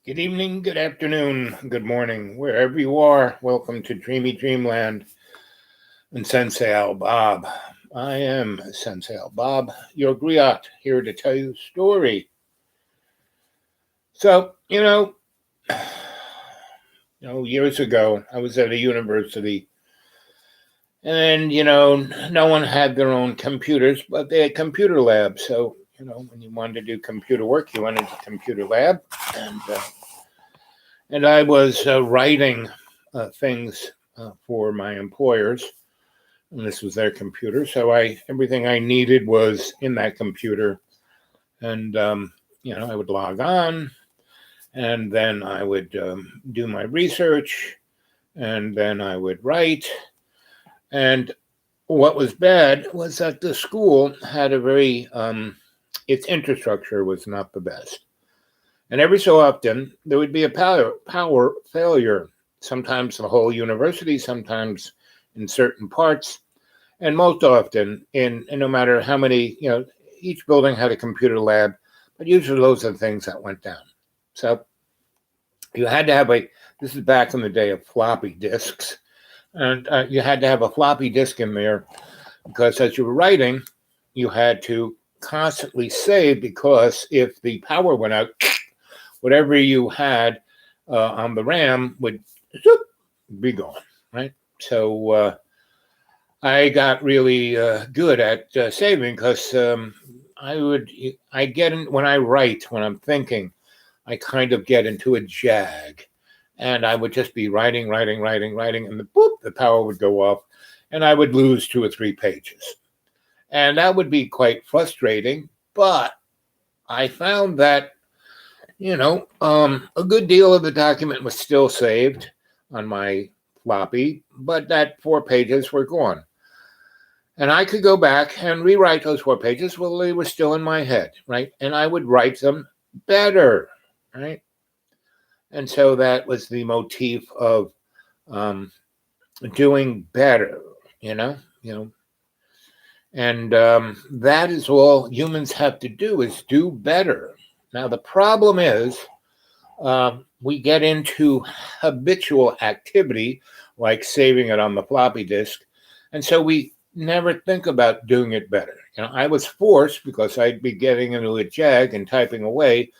Good evening, good afternoon, good morning, wherever you are. Welcome to Dreamy Dreamland and Sensei Al Bob. I am Sensei Al Bob, your griot, here to tell you a story. So, years ago, I was at a university, and no one had their own computers, but they had computer labs. So, when you wanted to do computer work, you went into computer lab, and I was writing things for my employers, and this was their computer. So everything I needed was in that computer, and I would log on, and then I would do my research, and then I would write. And what was bad was that the school had a very its infrastructure was not the best. And every so often, there would be a power failure, sometimes the whole university, sometimes in certain parts, and most often, and no matter how many, each building had a computer lab, but usually those are the things that went down. So you had to have this is back in the day of floppy disks, and you had to have a floppy disk in there because as you were writing, you had to constantly save, because if the power went out, whatever you had on the RAM would be gone, right? So I got really good at saving, because I get in when I write, when I'm thinking, I kind of get into a jag, and I would just be writing, and the power would go off, and I would lose 2 or 3 pages, and that would be quite frustrating. But I found that a good deal of the document was still saved on my floppy, but that 4 pages were gone. And I could go back and rewrite those 4 pages. Well, they were still in my head, right? And I would write them better, right? And so that was the motif of doing better, and that is all humans have to do, is do better. Now, the problem is we get into habitual activity, like saving it on the floppy disk, and so we never think about doing it better. I was forced, because I'd be getting into a jag and typing away,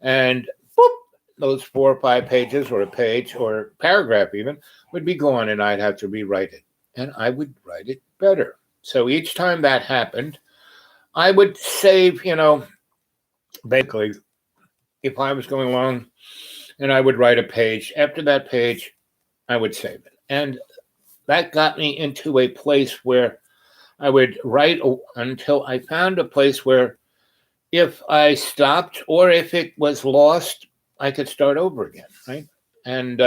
and boop, those 4 or 5 pages, or a page, or paragraph even, would be gone, and I'd have to rewrite it, and I would write it better. So each time that happened, I would save, basically, if I was going along and I would write a page, after that page, I would save it. And that got me into a place where I would write until I found a place where if I stopped, or if it was lost, I could start over again, right? And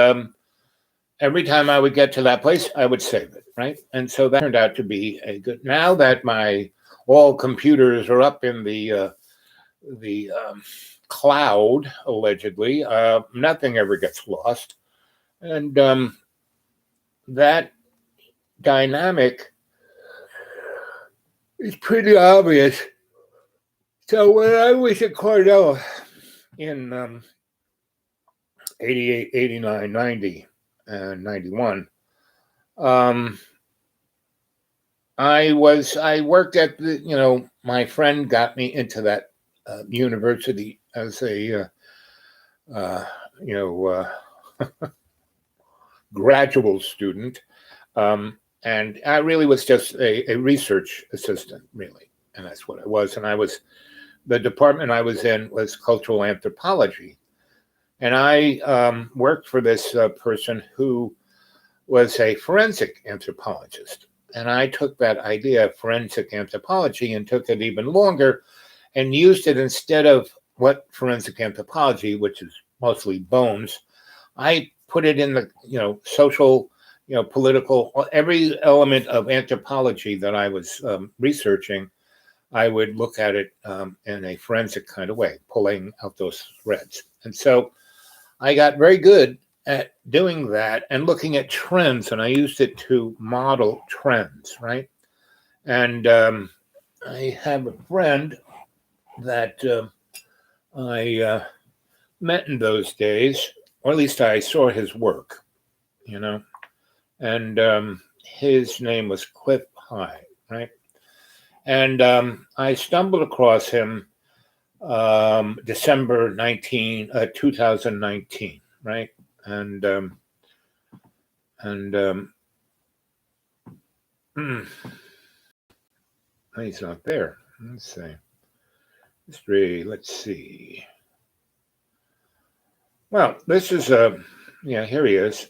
every time I would get to that place, I would save it, right? And so that turned out to be a good. Now that all computers are up in the cloud, allegedly, nothing ever gets lost, and that dynamic is pretty obvious. So when I was at Cornell in 88, 89, 90, and 91, I worked at my friend got me into that university as a graduate student, and I really was just a research assistant, really, and that's what I was. And the department I was in was cultural anthropology, and I worked for this person who was a forensic anthropologist. And I took that idea of forensic anthropology and took it even longer and used it instead of what forensic anthropology, which is mostly bones. I put it in the, social, political, every element of anthropology that I was researching. I would look at it in a forensic kind of way, pulling out those threads. And so I got very good at doing that and looking at trends, and I used it to model trends, right? And I have a friend that I met in those days, or at least I saw his work, you know, and his name was Cliff High, right? And I stumbled across him December 2019, right? And and he's not there. Let's see. History. Let's see. Well, this is yeah, here he is.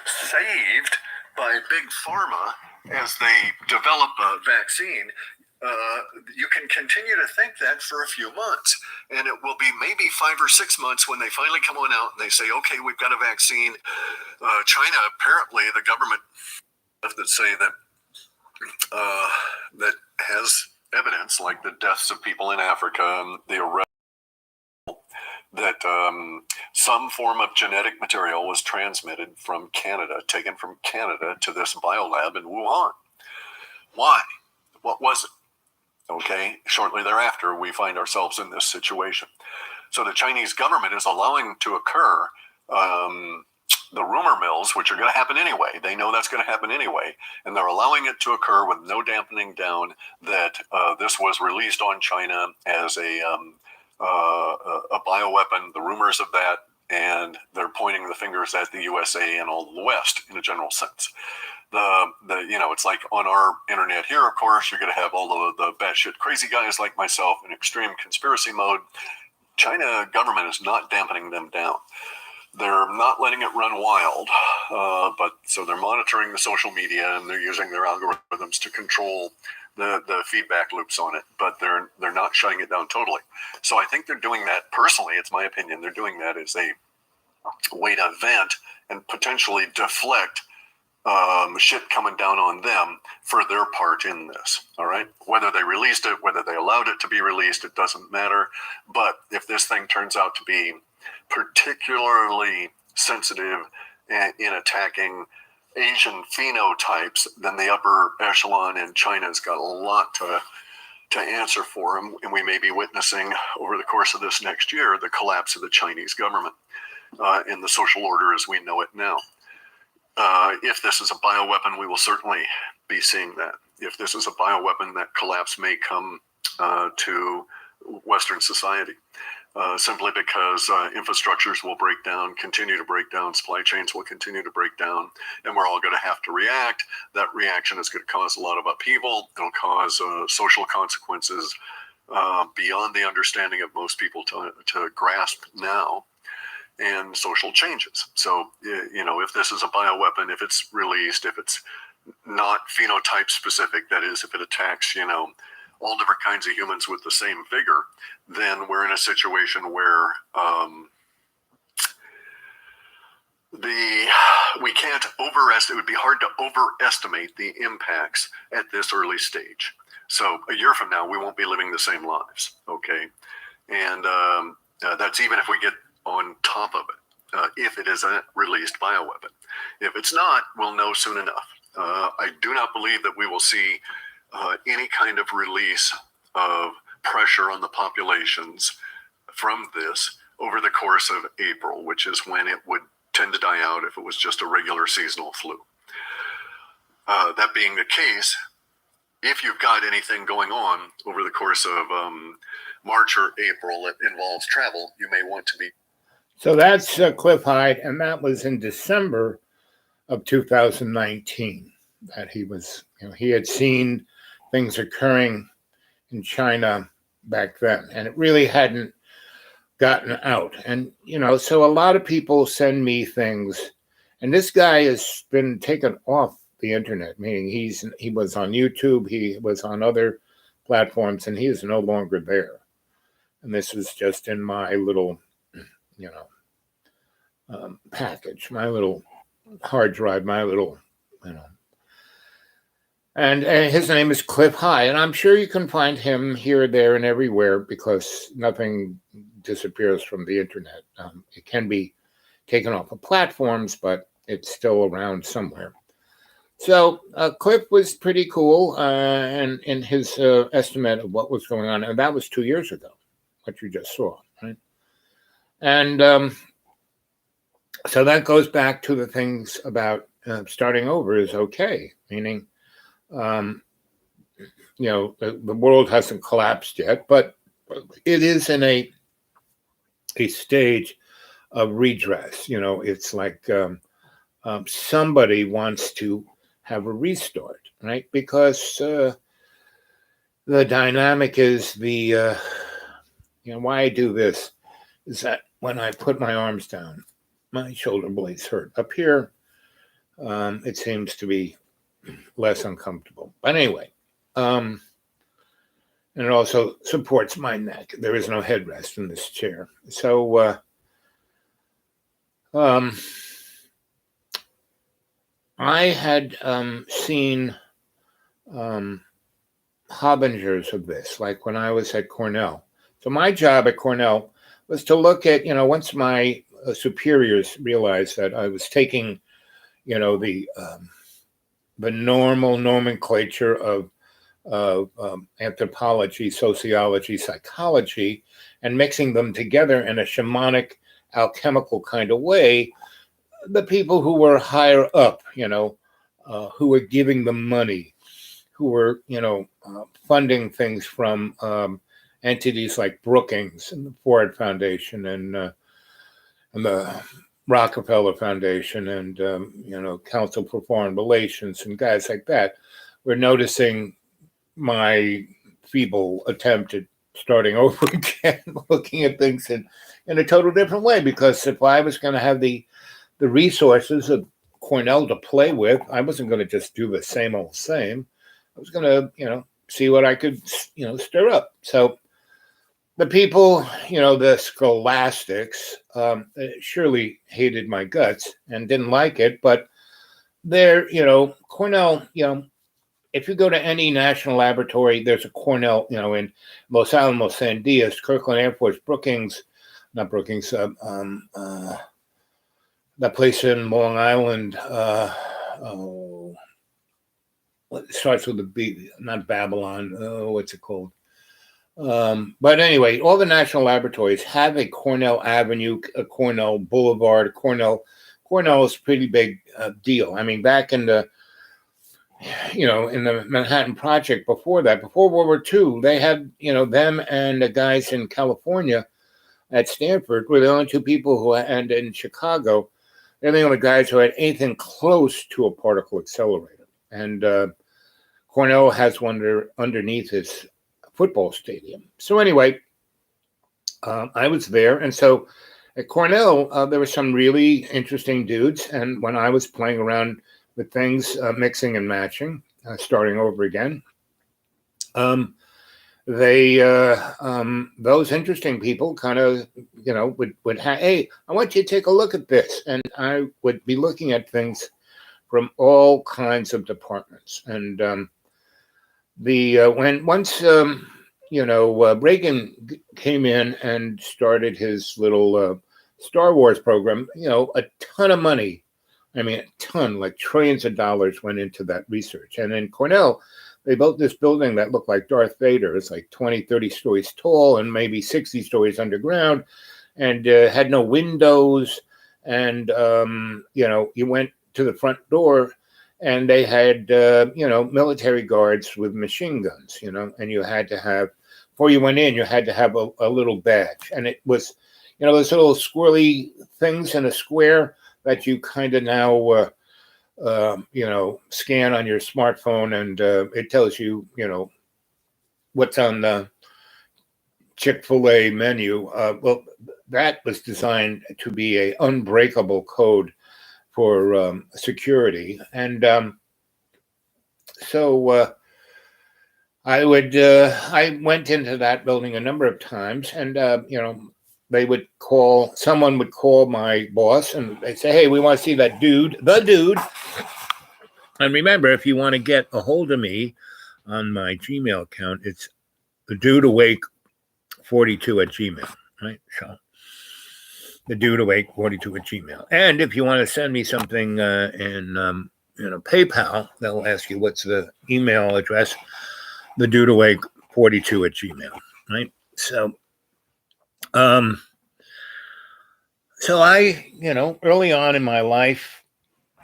Saved by Big Pharma as they develop a vaccine. You can continue to think that for a few months, and it will be maybe 5 or 6 months when they finally come on out and they say, okay, we've got a vaccine. China, apparently, the government that say that that has evidence, like the deaths of people in Africa and the arrest, that some form of genetic material was transmitted from Canada, taken from Canada to this biolab in Wuhan. Why? What was it? Okay, shortly thereafter, we find ourselves in this situation. So the Chinese government is allowing to occur the rumor mills, which are going to happen anyway. They know that's going to happen anyway, and they're allowing it to occur with no dampening down that this was released on China as a bioweapon, the rumors of that, and they're pointing the fingers at the USA and all the West in a general sense. It's like on our internet here, of course, you're going to have all of the batshit crazy guys like myself in extreme conspiracy mode. China government is not dampening them down. They're not letting it run wild, but so they're monitoring the social media and they're using their algorithms to control the feedback loops on it, but they're not shutting it down totally. So I think they're doing that personally. It's my opinion. They're doing that as a way to vent and potentially deflect shit coming down on them for their part in this. All right. Whether they released it, whether they allowed it to be released, it doesn't matter. But if this thing turns out to be particularly sensitive in attacking Asian phenotypes, then the upper echelon in China's got a lot to answer for, and we may be witnessing over the course of this next year the collapse of the Chinese government and the social order as we know it now. If this is a bioweapon, we will certainly be seeing that. If this is a bioweapon, that collapse may come to Western society. Simply because infrastructures will break down, continue to break down, supply chains will continue to break down, and we're all going to have to react. That reaction is going to cause a lot of upheaval. It'll cause social consequences beyond the understanding of most people to grasp now, and social changes. So, if this is a bioweapon, if it's released, if it's not phenotype specific, that is, if it attacks, all different kinds of humans with the same vigor, then we're in a situation where we can't overestimate. It would be hard to overestimate the impacts at this early stage. So a year from now, we won't be living the same lives, okay? And that's even if we get on top of it, if it is a released bioweapon. If it's not, we'll know soon enough. I do not believe that we will see any kind of release of pressure on the populations from this over the course of April, which is when it would tend to die out if it was just a regular seasonal flu. That being the case, if you've got anything going on over the course of March or April that involves travel, you may want to be. So that's Cliff Hyde, and that was in December of 2019 that he was, he had seen things occurring in China back then, and it really hadn't gotten out. And, so a lot of people send me things, and this guy has been taken off the internet, meaning he was on YouTube, he was on other platforms, and he is no longer there. And this was just in my little, package, my little hard drive, my little, And his name is Cliff High, and I'm sure you can find him here, there, and everywhere because nothing disappears from the internet. It can be taken off of platforms, but it's still around somewhere. So Cliff was pretty cool, and in his estimate of what was going on, and that was 2 years ago, what you just saw, right? And so that goes back to the things about starting over is okay, meaning, the world hasn't collapsed yet, but it is in a stage of redress. It's like somebody wants to have a restart, right? Because the dynamic is why I do this is that when I put my arms down, my shoulder blades hurt. Up here, it seems to be less uncomfortable. But anyway, and it also supports my neck. There is no headrest in this chair. So I had seen harbingers of this, like when I was at Cornell. So my job at Cornell was to look at, once my superiors realized that I was taking, the normal nomenclature of anthropology, sociology, psychology, and mixing them together in a shamanic, alchemical kind of way, the people who were higher up, who were giving them money, who were, funding things from entities like Brookings and the Ford Foundation and the Rockefeller Foundation and, Council for Foreign Relations and guys like that, were noticing my feeble attempt at starting over again, looking at things in a total different way. Because if I was going to have the resources of Cornell to play with, I wasn't going to just do the same old same. I was going to, see what I could, stir up. So the people, the scholastics, surely hated my guts and didn't like it. But they're, Cornell, if you go to any national laboratory, there's a Cornell, in Los Alamos, Sandias, Kirkland Air Force, Brookings, not Brookings, that place in Long Island, it starts with a B, not Babylon. What's it called? But anyway, all the national laboratories have a Cornell Avenue, a Cornell Boulevard. Cornell is a pretty big deal. I mean, back in the, in the Manhattan Project before World War II, they had, them and the guys in California at Stanford were the only two people who, and in Chicago, they're the only guys who had anything close to a particle accelerator. And Cornell has one underneath his football stadium. So anyway, I was there. And so at Cornell, there were some really interesting dudes. And when I was playing around with things, mixing and matching, starting over again, they those interesting people kind of would have, hey, I want you to take a look at this, and I would be looking at things from all kinds of departments. And once Reagan came in and started his little Star Wars program, a ton of money, I mean, a ton, like trillions of dollars went into that research. And in Cornell, they built this building that looked like Darth Vader. It's like 20, 30 stories tall and maybe 60 stories underground, and had no windows. And, you went to the front door and they had, military guards with machine guns, and you had to have, before you went in, you had to have a little badge. And it was, those little squirrely things in a square that you kind of now, scan on your smartphone, and it tells you, what's on the Chick-fil-A menu. Well, that was designed to be an unbreakable code for security. And so I went into that building a number of times, and, someone would call my boss and they'd say, hey, we want to see the dude. And remember, if you want to get a hold of me on my Gmail account, it's the dude awake 42 at Gmail, right? So the dude awake 42 at Gmail. And if you want to send me something in PayPal, they'll ask you what's the email address, the dude awake 42 at Gmail, right? So So early on in my life,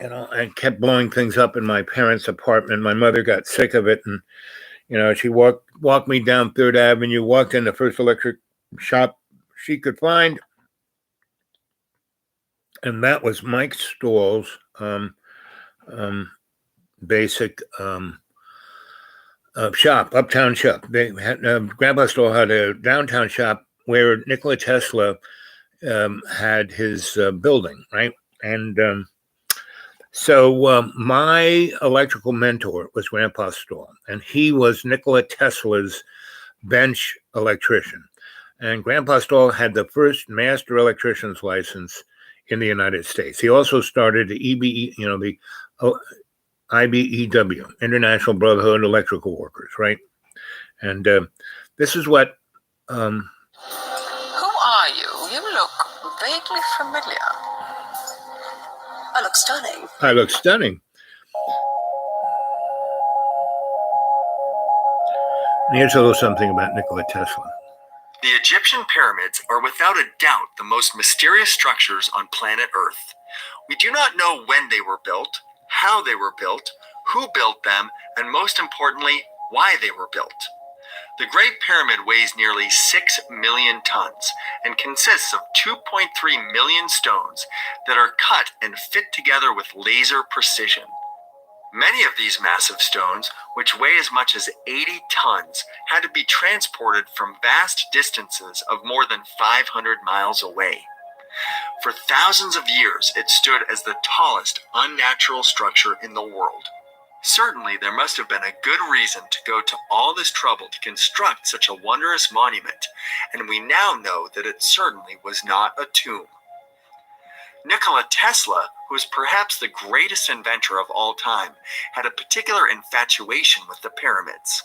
I kept blowing things up in my parents' apartment. My mother got sick of it, and she walked me down Third Avenue, walked in the first electric shop she could find, and that was Mike Stoll's basic shop, uptown shop. They had Grandpa Stoll had a downtown shop where Nikola Tesla had his building, right? And so my electrical mentor was Grandpa Stoll, and he was Nikola Tesla's bench electrician. And Grandpa Stoll had the first master electrician's license in the United States. He also started the the IBEW, International Brotherhood of Electrical Workers, right? And this is what. Who are you? You look vaguely familiar. I look stunning. I look stunning. And here's a little something about Nikola Tesla. The Egyptian pyramids are without a doubt the most mysterious structures on planet Earth. We do not know when they were built, how they were built, who built them, and most importantly, why they were built. The Great Pyramid weighs nearly 6 million tons and consists of 2.3 million stones that are cut and fit together with laser precision. Many of these massive stones, which weigh as much as 80 tons, had to be transported from vast distances of more than 500 miles away. For thousands of years, it stood as the tallest unnatural structure in the world. Certainly, there must have been a good reason to go to all this trouble to construct such a wondrous monument, and we now know that it certainly was not a tomb. Nikola Tesla, who is perhaps the greatest inventor of all time, had a particular infatuation with the pyramids.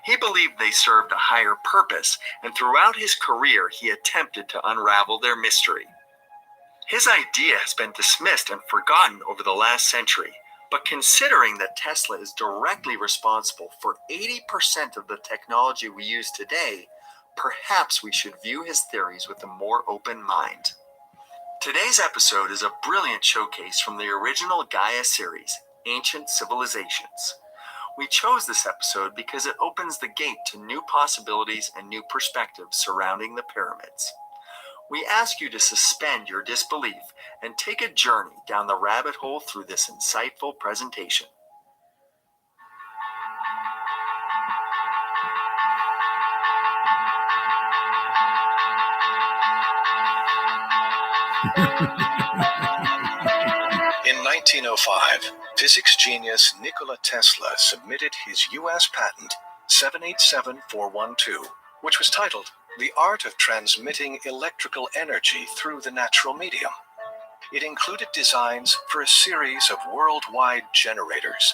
He believed they served a higher purpose, and throughout his career he attempted to unravel their mystery. His idea has been dismissed and forgotten over the last century, but considering that Tesla is directly responsible for 80% of the technology we use today, perhaps we should view his theories with a more open mind. Today's episode is a brilliant showcase from the original Gaia series, Ancient Civilizations. We chose this episode because it opens the gate to new possibilities and new perspectives surrounding the pyramids. We ask you to suspend your disbelief and take a journey down the rabbit hole through this insightful presentation. In 1905, physics genius Nikola Tesla submitted his U.S. patent 787412, which was titled The Art of Transmitting Electrical Energy Through the Natural Medium. It included designs for a series of worldwide generators.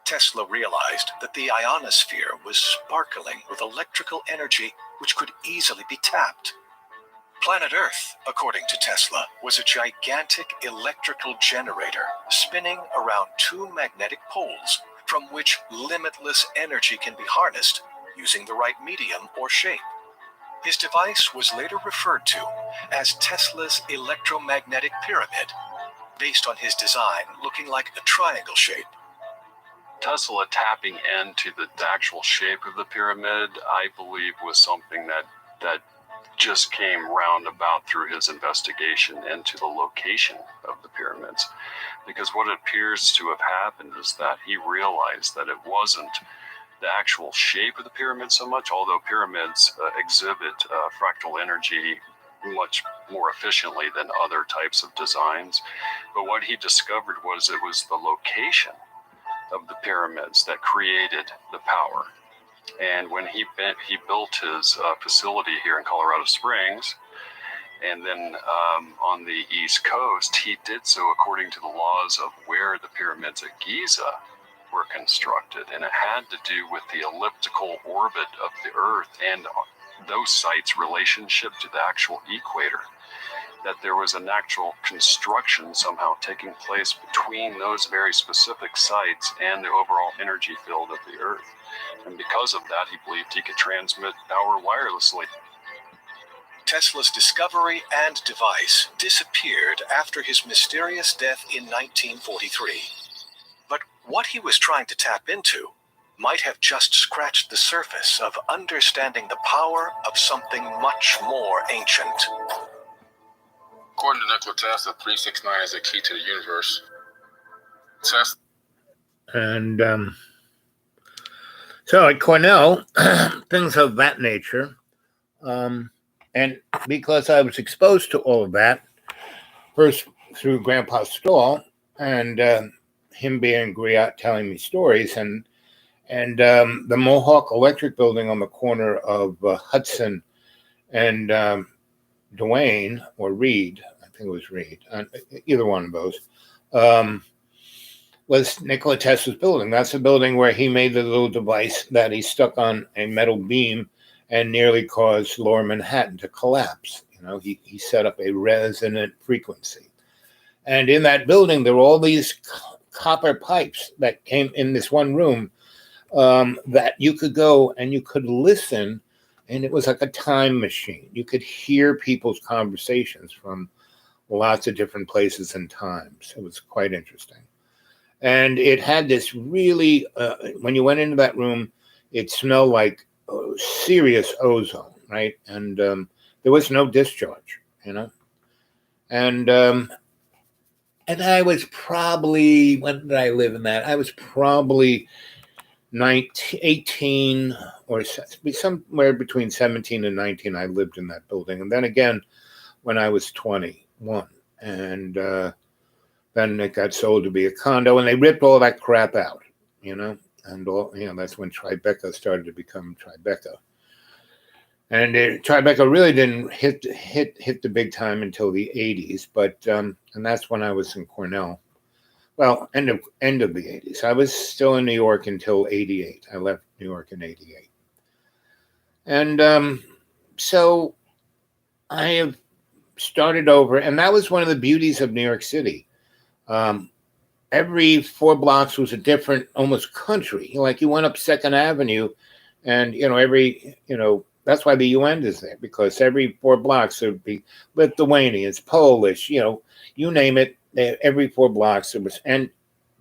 Tesla realized that the ionosphere was sparkling with electrical energy which could easily be tapped. Planet Earth, according to Tesla, was a gigantic electrical generator spinning around two magnetic poles from which limitless energy can be harnessed using the right medium or shape. His device was later referred to as Tesla's electromagnetic pyramid, based on his design looking like a triangle shape. Tesla tapping into the actual shape of the pyramid, I believe, was something that just came roundabout through his investigation into the location of the pyramids. Because what appears to have happened is that he realized that it wasn't the actual shape of the pyramid so much, although pyramids exhibit fractal energy much more efficiently than other types of designs. But what he discovered was it was the location of the pyramids that created the power. And when he built his facility here in Colorado Springs, and then on the East Coast, he did so according to the laws of where the pyramids at Giza were constructed. And it had to do with the elliptical orbit of the Earth and those sites' relationship to the actual equator. That there was an actual construction somehow taking place between those very specific sites and the overall energy field of the Earth. And because of that, he believed he could transmit power wirelessly. Tesla's discovery and device disappeared after his mysterious death in 1943. But what he was trying to tap into might have just scratched the surface of understanding the power of something much more ancient. According to Nikola Tesla, 369 is the key to the universe. Tesla. And so at Cornell, things of that nature. And because I was exposed to all of that, first through Grandpa Stahl and him being Griot telling me stories, and the Mohawk Electric Building on the corner of Hudson and Duane or Reed, I think it was Reed, either one of those, was Nikola Tesla's building. That's the building where he made the little device that he stuck on a metal beam and nearly caused Lower Manhattan to collapse. You know, he set up a resonant frequency. And in that building, there were all these copper pipes that came in this one room that you could go and you could listen, and it was like a time machine. You could hear people's conversations from lots of different places and times. It was quite interesting. And it had this really, when you went into that room, it smelled like serious ozone, right? And there was no discharge, you know? And I was probably, when did I live in that? I was probably 18 or somewhere between 17 and 19. I lived in that building. And then again, when I was 21. And then it got sold to be a condo, and they ripped all that crap out, you know? And all, you know, that's when Tribeca started to become Tribeca. And Tribeca really didn't hit the big time until the 80s, but and that's when I was in Cornell. Well, end of the 80s. I was still in New York until 88. I left New York in 88. And so I have started over, and that was one of the beauties of New York City. Every 4 blocks was a different, almost country. Like you went up 2nd Avenue, and that's why the UN is there, because every 4 blocks there would be Lithuanians, Polish, you name it. Every 4 blocks there was, and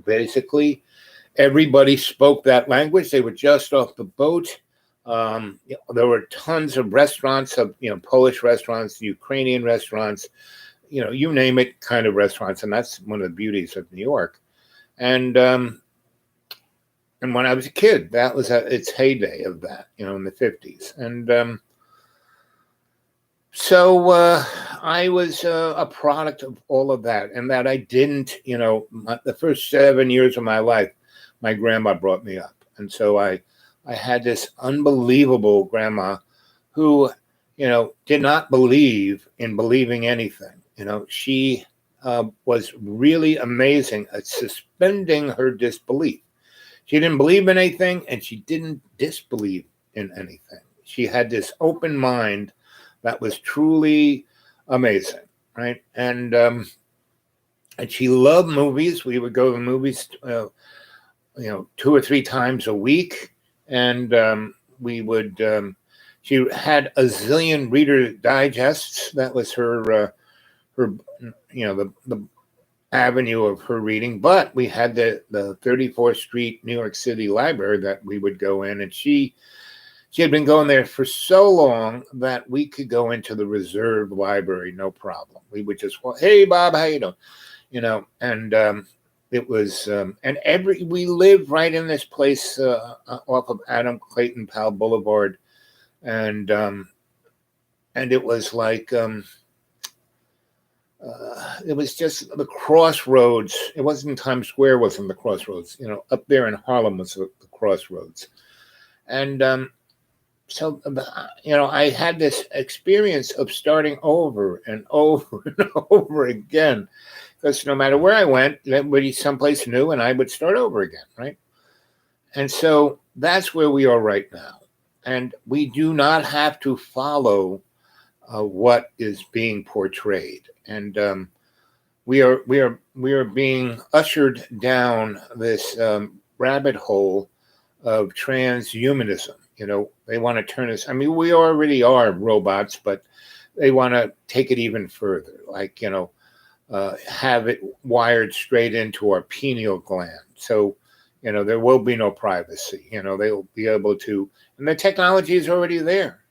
basically everybody spoke that language. They were just off the boat. There were tons of restaurants, of Polish restaurants, Ukrainian restaurants. You name it, kind of restaurants, and that's one of the beauties of New York. And when I was a kid, that was its heyday of that, in the 50s. And so I was a product of all of that, and that I didn't, the first 7 years of my life, my grandma brought me up, and so I had this unbelievable grandma who, did not believe in believing anything. She was really amazing at suspending her disbelief. She didn't believe in anything, and she didn't disbelieve in anything. She had this open mind that was truly amazing, right? And she loved movies. We would go to the movies, 2 or 3 times a week, and we would. She had a zillion Reader Digests. That was her the avenue of her reading. But we had the 34th Street New York City Library that we would go in, and she had been going there for so long that we could go into the reserve library no problem. We would just walk, hey Bob, how you doing? And it was and we lived right in this place off of Adam Clayton Powell Boulevard, and it was like it was just the crossroads. It wasn't Times Square, wasn't the crossroads. Up there in Harlem was the crossroads. And so, I had this experience of starting over and over and over again, because no matter where I went, there would be someplace new, and I would start over again, right? And so that's where we are right now. And we do not have to follow what is being portrayed. And we are being ushered down this rabbit hole of transhumanism. They want to turn us. I mean, we already are robots, but they want to take it even further, like, have it wired straight into our pineal gland. So, there will be no privacy. They'll be able to, and the technology is already there.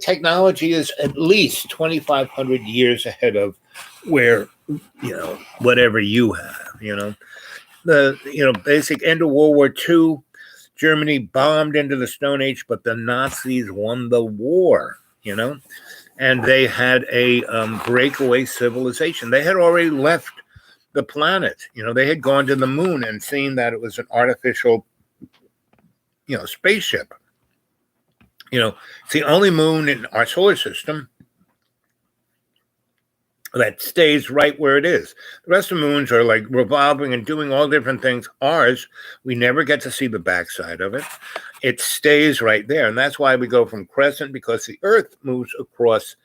Technology is at least 2,500 years ahead of where, whatever you have, the basic end of World War II, Germany bombed into the Stone Age, but the Nazis won the war, and they had a breakaway civilization. They had already left the planet. They had gone to the moon and seen that it was an artificial, spaceship. It's the only moon in our solar system that stays right where it is. The rest of the moons are like revolving and doing all different things. Ours, we never get to see the backside of it. It stays right there. And that's why we go from crescent, because the Earth moves across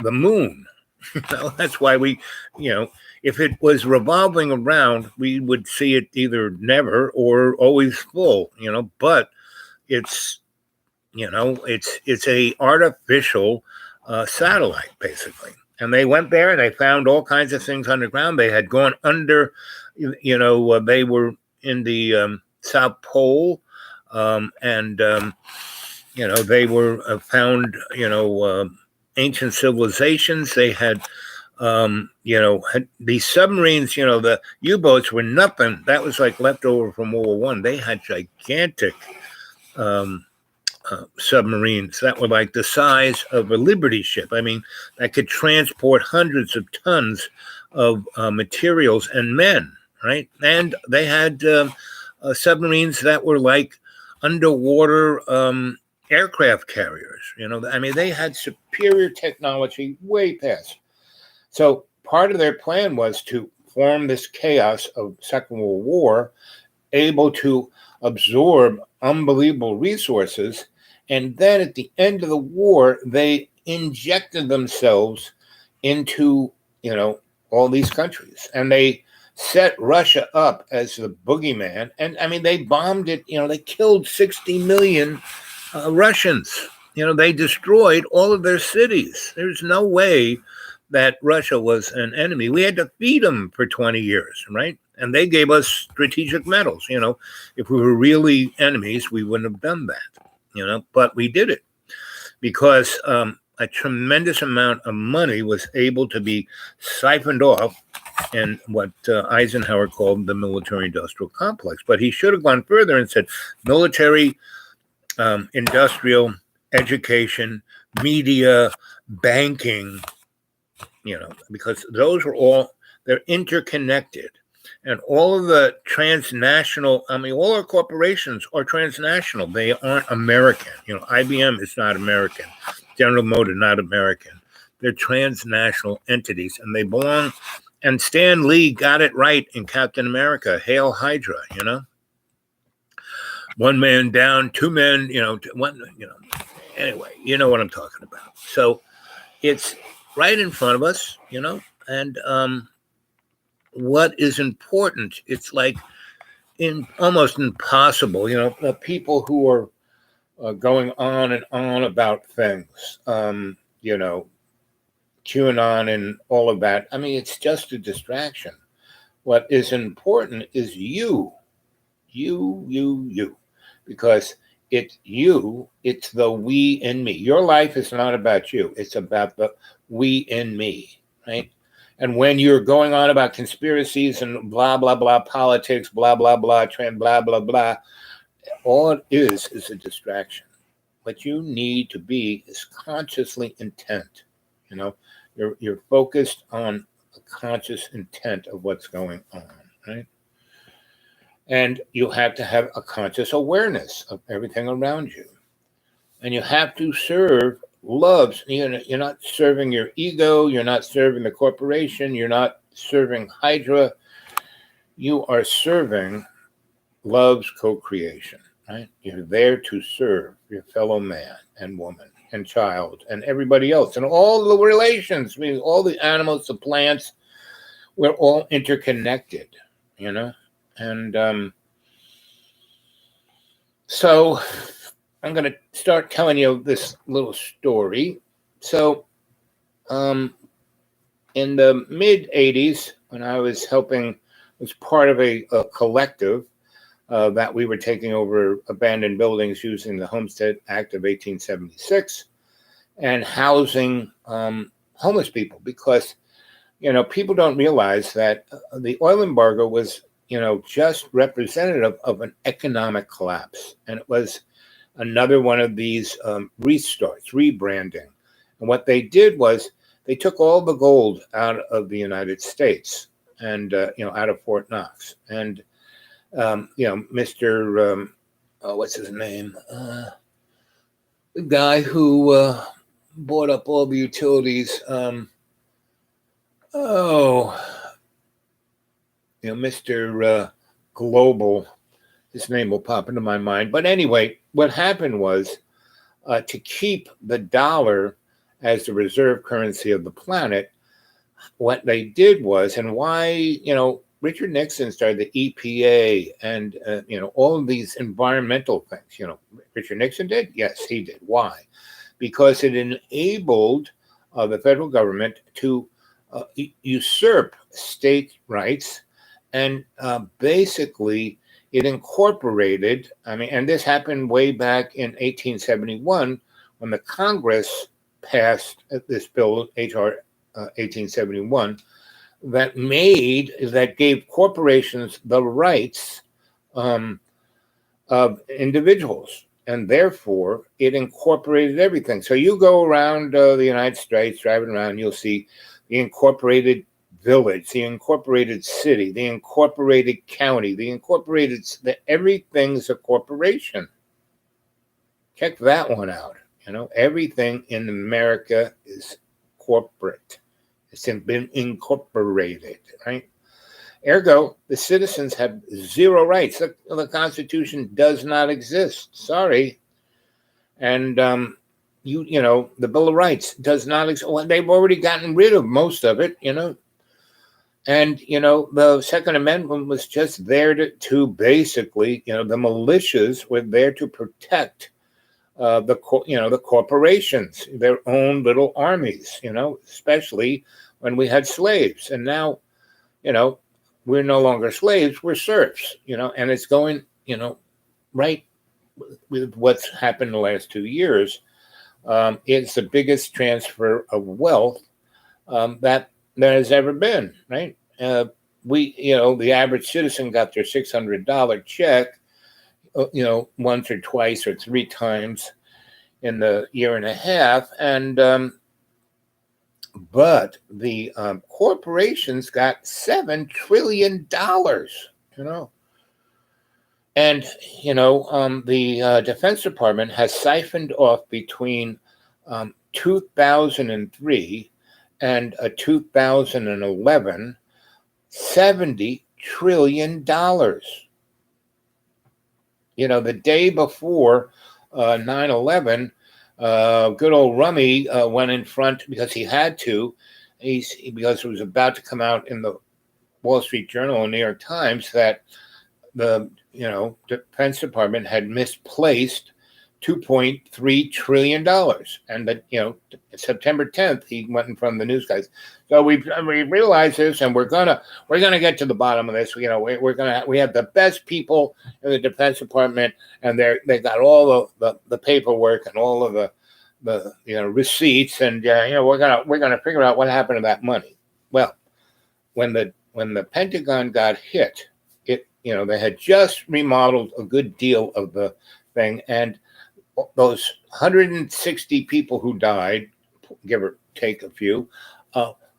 the moon. That's why we, if it was revolving around, we would see it either never or always full, but it's, it's a artificial satellite, basically. And they went there and they found all kinds of things underground. They had gone under, they were in the South Pole, and they were found, ancient civilizations. They had, had these submarines. The U-boats were nothing. That was like leftover from World War One. They had gigantic submarines that were like the size of a Liberty ship. I mean, that could transport hundreds of tons of materials and men, right? And they had submarines that were like underwater aircraft carriers. They had superior technology way past. So part of their plan was to form this chaos of Second World War, able to absorb unbelievable resources. And then at the end of the war, they injected themselves into, all these countries. And they set Russia up as the boogeyman. And they bombed it, they killed 60 million Russians. They destroyed all of their cities. There's no way that Russia was an enemy. We had to feed them for 20 years, right? And they gave us strategic medals. If we were really enemies, we wouldn't have done that, but we did it because a tremendous amount of money was able to be siphoned off in what Eisenhower called the military-industrial complex. But he should have gone further and said military, industrial, education, media, banking, because those are all, they're interconnected. And all of the transnational, all our corporations are transnational. They aren't American. IBM is not American. General Motors, not American. They're transnational entities, and they belong. And Stan Lee got it right in Captain America. Hail Hydra, One man down, two men, one, Anyway, you know what I'm talking about. So it's right in front of us, and what is important, it's like almost impossible, the people who are going on and on about things, QAnon and all of that. It's just a distraction. What is important is you, because it's you, it's the we in me. Your life is not about you. It's about the we in me, right? And when you're going on about conspiracies and blah, blah, blah, politics, blah, blah, blah, trend, blah, blah, blah, all it is a distraction. What you need to be is consciously intent. You're focused on the conscious intent of what's going on, right? And you have to have a conscious awareness of everything around you. And you have to serve loves. You're not serving your ego. You're not serving the corporation. You're not serving Hydra. You are serving love's co-creation, right? You're there to serve your fellow man and woman and child and everybody else and all the relations. All the animals, the plants, we're all interconnected, And so I'm going to start telling you this little story. So in the mid 80s, when I was part of a collective that we were taking over abandoned buildings using the Homestead Act of 1876 and housing homeless people, because people don't realize that the oil embargo was just representative of an economic collapse, and it was another one of these restarts, rebranding. And what they did was they took all the gold out of the United States and out of Fort Knox, and Mr. What's his name? The guy who bought up all the utilities. Mr. Global. His name will pop into my mind. But anyway, what happened was to keep the dollar as the reserve currency of the planet, what they did was, and why, Richard Nixon started the EPA and, all of these environmental things. Richard Nixon did? Yes, he did. Why? Because it enabled the federal government to usurp state rights, and basically it incorporated, and this happened way back in 1871 when the Congress passed this bill, H.R. 1871, that gave corporations the rights of individuals, and therefore it incorporated everything. So you go around the United States, driving around, you'll see the incorporated village, the incorporated city, the incorporated county, everything's a corporation. Check that one out. Everything in America is corporate. It's been incorporated, right? Ergo, the citizens have zero rights. The Constitution does not exist. Sorry. And the Bill of Rights does not exist. Well, they've already gotten rid of most of it, And, the Second Amendment was just there to basically, the militias were there to protect the corporations, their own little armies, especially when we had slaves. And now, we're no longer slaves, we're serfs, and it's going, right with what's happened the last 2 years. It's the biggest transfer of wealth that there has ever been, right? The average citizen got their $600 check, once or twice or three times in the year and a half. And, but the corporations got $7 trillion, And, the Defense Department has siphoned off between 2003 and 2011, $70 trillion. The day before 9/11, good old Rummy went in front because he had to, because it was about to come out in the Wall Street Journal and New York Times that the Defense Department had misplaced $2.3 trillion. And that, September 10th, he went in front of the news guys. So we realize this, and we're gonna get to the bottom of this. We have the best people in the Defense Department, and they got all the paperwork and all of the receipts, and we're gonna figure out what happened to that money. Well, when the Pentagon got hit, they had just remodeled a good deal of the thing, and those 160 people who died, give or take a few,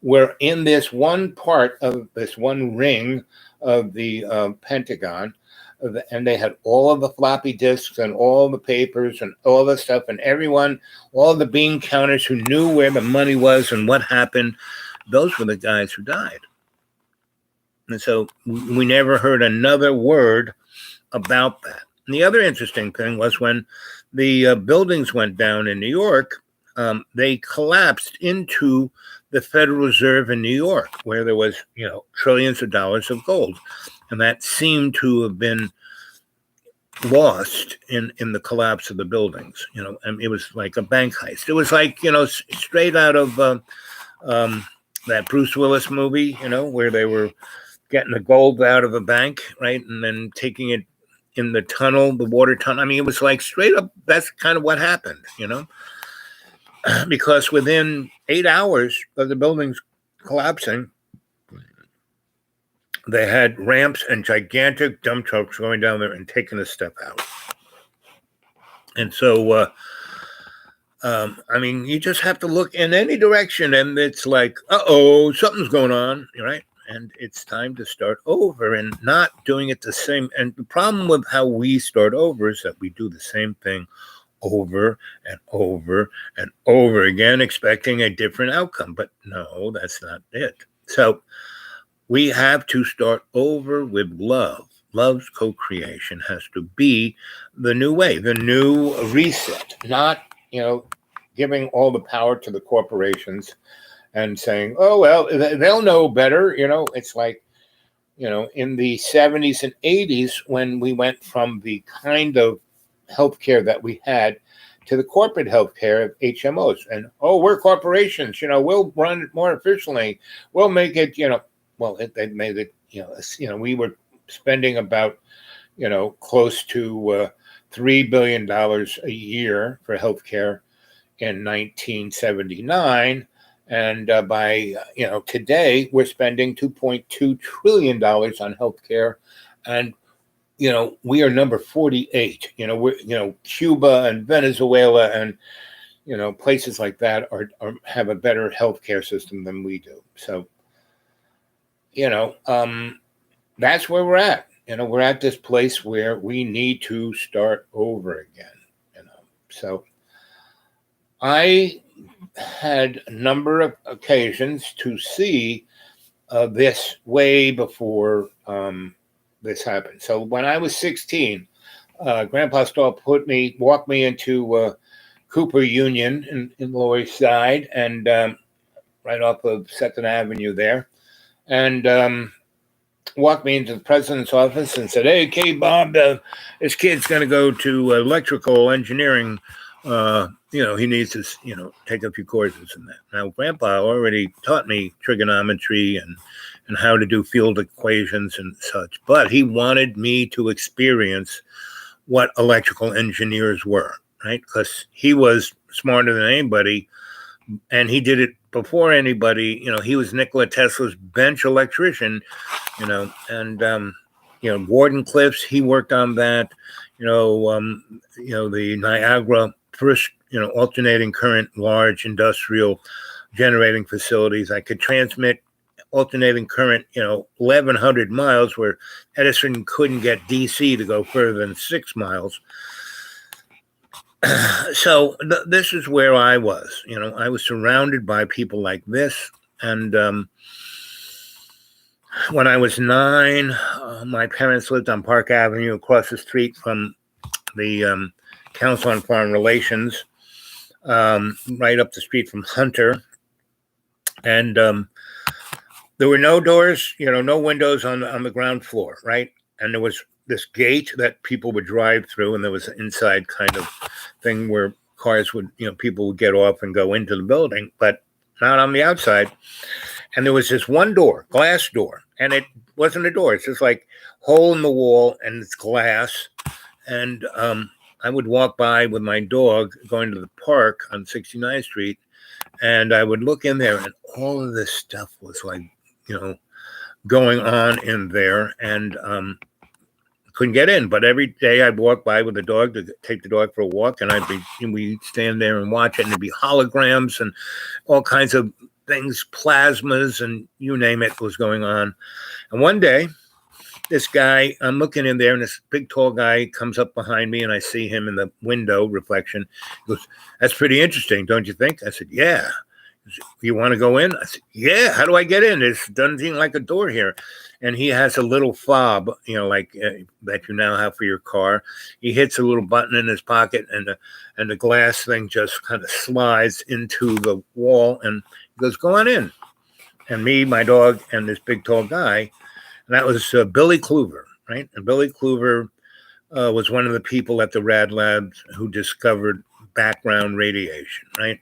were in this one part of this one ring of the Pentagon, and they had all of the floppy disks and all the papers and all the stuff, and all the bean counters who knew where the money was and what happened. Those were the guys who died. And so we never heard another word about that. And the other interesting thing was when the buildings went down in New York, they collapsed into the Federal Reserve in New York, where there was, trillions of dollars of gold. And that seemed to have been lost in the collapse of the buildings. And it was like a bank heist. It was like, straight out of that Bruce Willis movie, where they were getting the gold out of a bank, right? And then taking it in the tunnel, the water tunnel. I mean, it was like straight up, that's kind of what happened, because within 8 hours of the buildings collapsing, they had ramps and gigantic dump trucks going down there and taking the stuff out. And so, I mean, you just have to look in any direction and it's like, something's going on, right? And it's time to start over and not doing it the same. And the problem with how we start over is that we do the same thing over and over and over again, expecting a different outcome. But no, that's not it. So we have to start over with love. Love's co-creation has to be the new way, the new reset, not, giving all the power to the corporations and saying, oh, well, they'll know better. It's like, in the 70s and 80s, when we went from the kind of healthcare that we had to the corporate healthcare of HMOs. And, we're corporations, we'll run it more efficiently. We'll make it, they made it, we were spending about, close to $3 billion a year for healthcare in 1979. And by, today, we're spending $2.2 trillion on healthcare. And, we are number 48. We're, Cuba and Venezuela and, places like that have a better healthcare system than we do. So, that's where we're at. We're at this place where we need to start over again. So I had a number of occasions to see this way before this happened. So when I was 16, Grandpa Stahl walked me into Cooper Union in Lower East Side, and right off of 2nd Avenue there, and walked me into the president's office and said, hey, Bob, this kid's going to go to electrical engineering. He needs to, take a few courses in that. Now, Grandpa already taught me trigonometry and how to do field equations and such, but he wanted me to experience what electrical engineers were, right? Because he was smarter than anybody, and he did it before anybody. He was Nikola Tesla's bench electrician, and Gordon Cliffs, he worked on that. The Niagara first, alternating current large industrial generating facilities. I could transmit alternating current, 1,100 miles, where Edison couldn't get DC to go further than 6 miles. So this is where I was. I was surrounded by people like this. And when I was 9, my parents lived on Park Avenue across the street from the Council on Foreign Relations, right up the street from Hunter. And there were no doors, no windows on the ground floor, right? And there was this gate that people would drive through, and there was an inside kind of thing where cars would, people would get off and go into the building, but not on the outside. And there was this one door, glass door, and it wasn't a door. It's just like hole in the wall, and it's glass. And I would walk by with my dog going to the park on 69th Street, and I would look in there, and all of this stuff was like, going on in there, and couldn't get in. But every day I'd walk by with the dog to take the dog for a walk, and we'd stand there and watch it, and there'd be holograms and all kinds of things, plasmas, and you name it was going on. And one day, this guy, I'm looking in there, and this big, tall guy comes up behind me, and I see him in the window reflection. He goes, "That's pretty interesting, don't you think?" I said, "Yeah." "You want to go in?" I said, "Yeah." "How do I get in? It doesn't seem like a door here." And he has a little fob, like that you now have for your car. He hits a little button in his pocket, and the glass thing just kind of slides into the wall, and he goes, "Go on in." And me, my dog, and this big, tall guy, and that was Billy Kluver, right? And Billy Kluver was one of the people at the Rad Labs who discovered background radiation, right?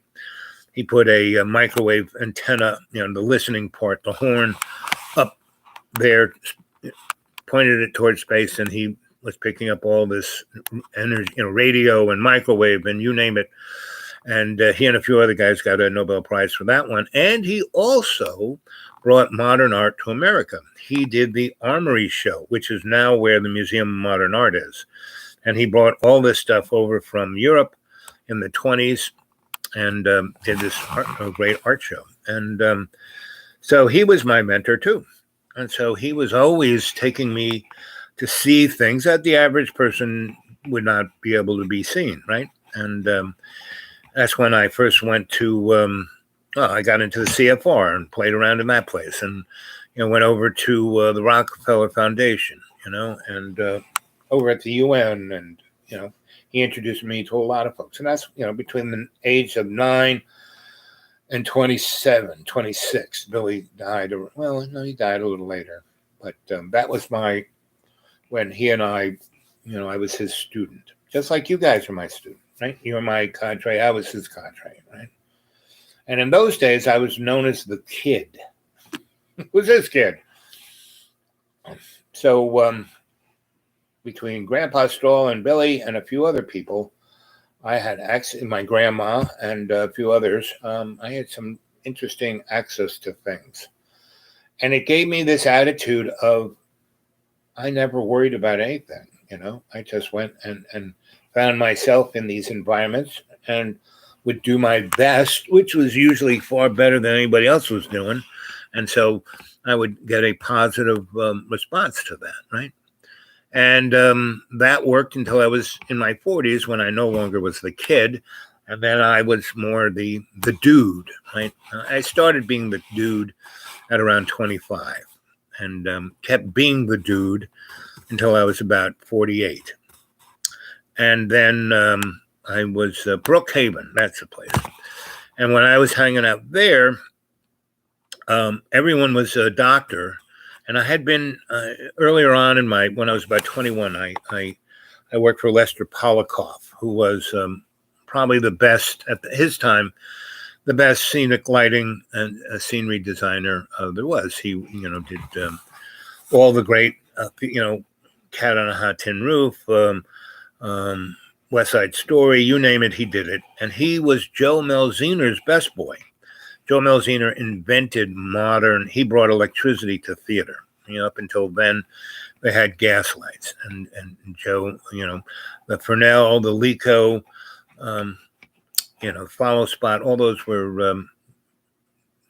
he put a microwave antenna, the listening part, the horn, up there, pointed it towards space, and he was picking up all this energy, radio and microwave and you name it. And he and a few other guys got a Nobel Prize for that one. And he also brought modern art to America. He did the Armory Show, which is now where the Museum of Modern Art is. And he brought all this stuff over from Europe in the 1920s and did this great art show. And so he was my mentor too. And so he was always taking me to see things that the average person would not be able to be seen, right? And that's when I first went to, I got into the CFR and played around in that place, and went over to the Rockefeller Foundation, and over at the UN, and he introduced me to a lot of folks, and that's between the age of 9 and 27, 26. Billy died. Well, no, he died a little later, but that was when he and I was his student, just like you guys are my student, right? You were my cadre, I was his cadre, right? And in those days, I was known as the kid. Who's this kid? So between Grandpa Stoll and Billy and a few other people, I had access, my grandma and a few others, I had some interesting access to things. And it gave me this attitude of, I never worried about anything, I just went and found myself in these environments and would do my best, which was usually far better than anybody else was doing. And so I would get a positive response to that, right? And that worked until I was in my 40s, when I no longer was the kid. And then I was more the dude, right? I started being the dude at around 25 and kept being the dude until I was about 48. And then I was Brookhaven, that's the place. And when I was hanging out there, everyone was a doctor. And I had been earlier on when I was about 21, I worked for Lester Polikoff, who was probably the best at his time, the best scenic lighting and scenery designer there was. He, did all the great, Cat on a Hot Tin Roof, West Side Story, you name it, he did it. And he was Joe Melziner's best boy. Joe Melziner invented he brought electricity to theater. Up until then, they had gas lights. And Joe, the Fresnel, the Lico, Follow Spot, all those were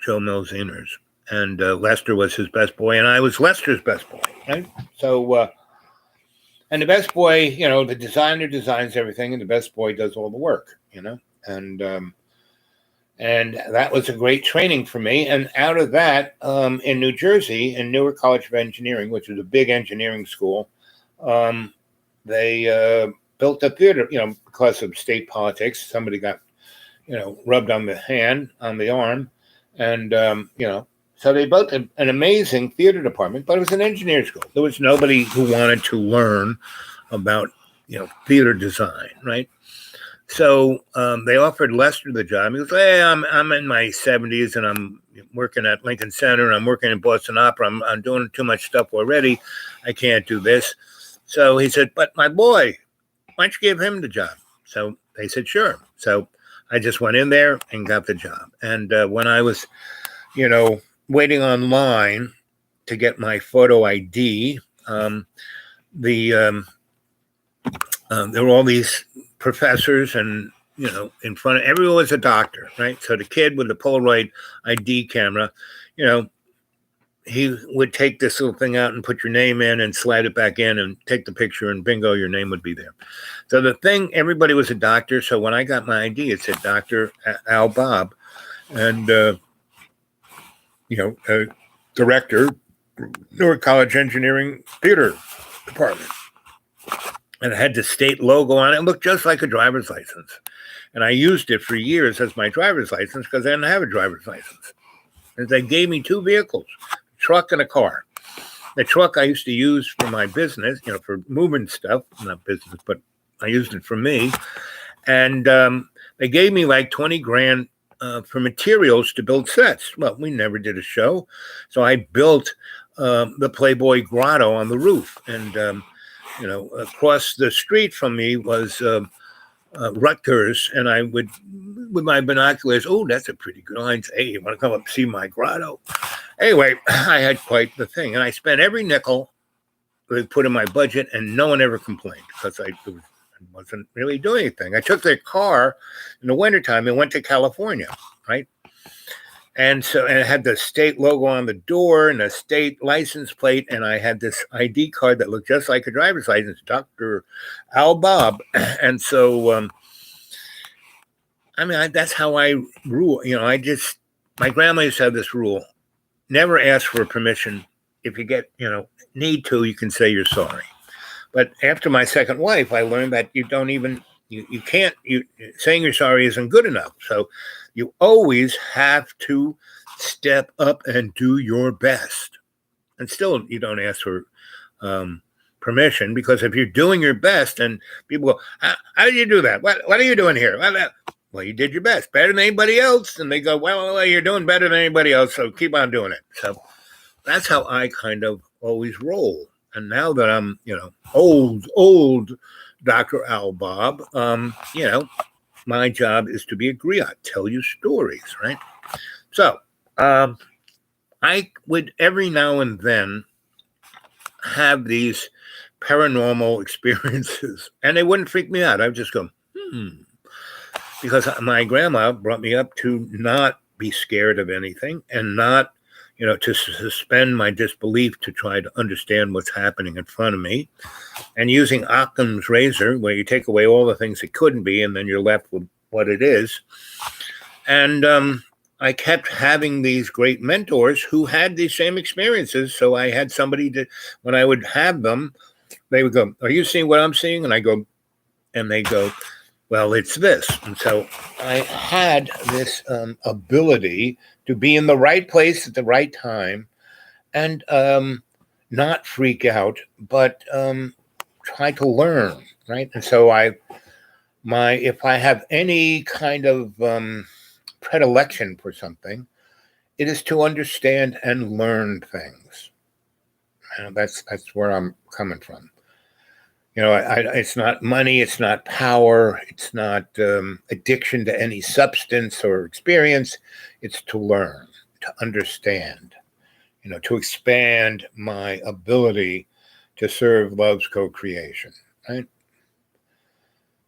Joe Melziner's. And Lester was his best boy, and I was Lester's best boy, right? So, and the best boy, the designer designs everything, and the best boy does all the work, and that was a great training for me. And out of that, in New Jersey, in Newark College of Engineering, which was a big engineering school, they built a theater, because of state politics. Somebody got, rubbed on the arm. And, so they built an amazing theater department, but it was an engineering school. There was nobody who wanted to learn about, theater design, right? So they offered Lester the job. He goes, "Hey, I'm in my 70s and I'm working at Lincoln Center and I'm working in Boston Opera. I'm doing too much stuff already. I can't do this." So he said, "But my boy, why don't you give him the job?" So they said, "Sure." So I just went in there and got the job. And when I was, waiting online to get my photo ID, there were all these professors and, in front of everyone was a doctor, right? So the kid with the Polaroid ID camera, he would take this little thing out and put your name in and slide it back in and take the picture, and bingo, your name would be there. So everybody was a doctor. So when I got my ID, it said Dr. Al Bob, and, director, Newark College Engineering Theater Department. And it had the state logo on it. It looked just like a driver's license. And I used it for years as my driver's license because I didn't have a driver's license. And they gave me two vehicles, a truck and a car. The truck I used to use for my business, for moving stuff, not business, but I used it for me. And they gave me like 20 grand for materials to build sets. Well, we never did a show, so I built the Playboy Grotto on the roof, and across the street from me was Rutgers, and I would, with my binoculars, oh, that's a pretty good line. Hey, you want to come up and see my grotto? Anyway, I had quite the thing, and I spent every nickel that I put in my budget, and no one ever complained because I wasn't really doing anything. I took their car in the wintertime and went to California, right? And it had the state logo on the door and a state license plate. And I had this ID card that looked just like a driver's license, Dr. Al Bob. And so, that's how I rule. My grandma used to have this rule: never ask for permission. If you need to, you can say you're sorry. But after my second wife, I learned that you don't even, you can't, saying you're sorry isn't good enough. So you always have to step up and do your best. And still, you don't ask for permission, because if you're doing your best and people go, how did you do that? What are you doing here? Well, you did your best, better than anybody else. And they go, well, you're doing better than anybody else, so keep on doing it. So that's how I kind of always roll. And now that I'm, old Dr. Al Bob, my job is to be a griot, tell you stories, right? So I would every now and then have these paranormal experiences, and they wouldn't freak me out. I would just go, because my grandma brought me up to not be scared of anything and not, to suspend my disbelief, to try to understand what's happening in front of me, and using Occam's razor, where you take away all the things it couldn't be, and then you're left with what it is. And I kept having these great mentors who had these same experiences. So I had somebody to, when I would have them, they would go, are you seeing what I'm seeing? And I go, and they go, well, it's this. And so I had this ability to be in the right place at the right time, and not freak out, but try to learn, right? And so if I have any kind of predilection for something, it is to understand and learn things. And that's where I'm coming from. It's not money, it's not power, it's not addiction to any substance or experience. It's to learn, to understand, to expand my ability to serve love's co-creation, right?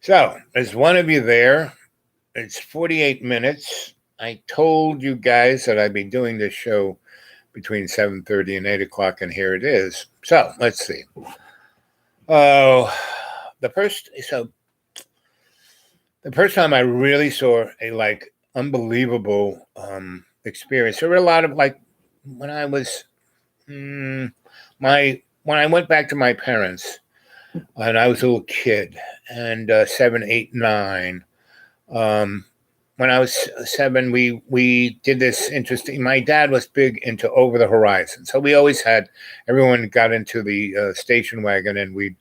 So, there's one of you there. It's 48 minutes. I told you guys that I'd be doing this show between 7:30 and 8 o'clock, and here it is. So, let's see. Oh, the first time I really saw a unbelievable experience. There were a lot of when I was when I went back to my parents, and I was a little kid, and 7, 8, 9. When I was 7, we did this interesting. My dad was big into over the horizon, so we always had everyone got into the station wagon, and we'd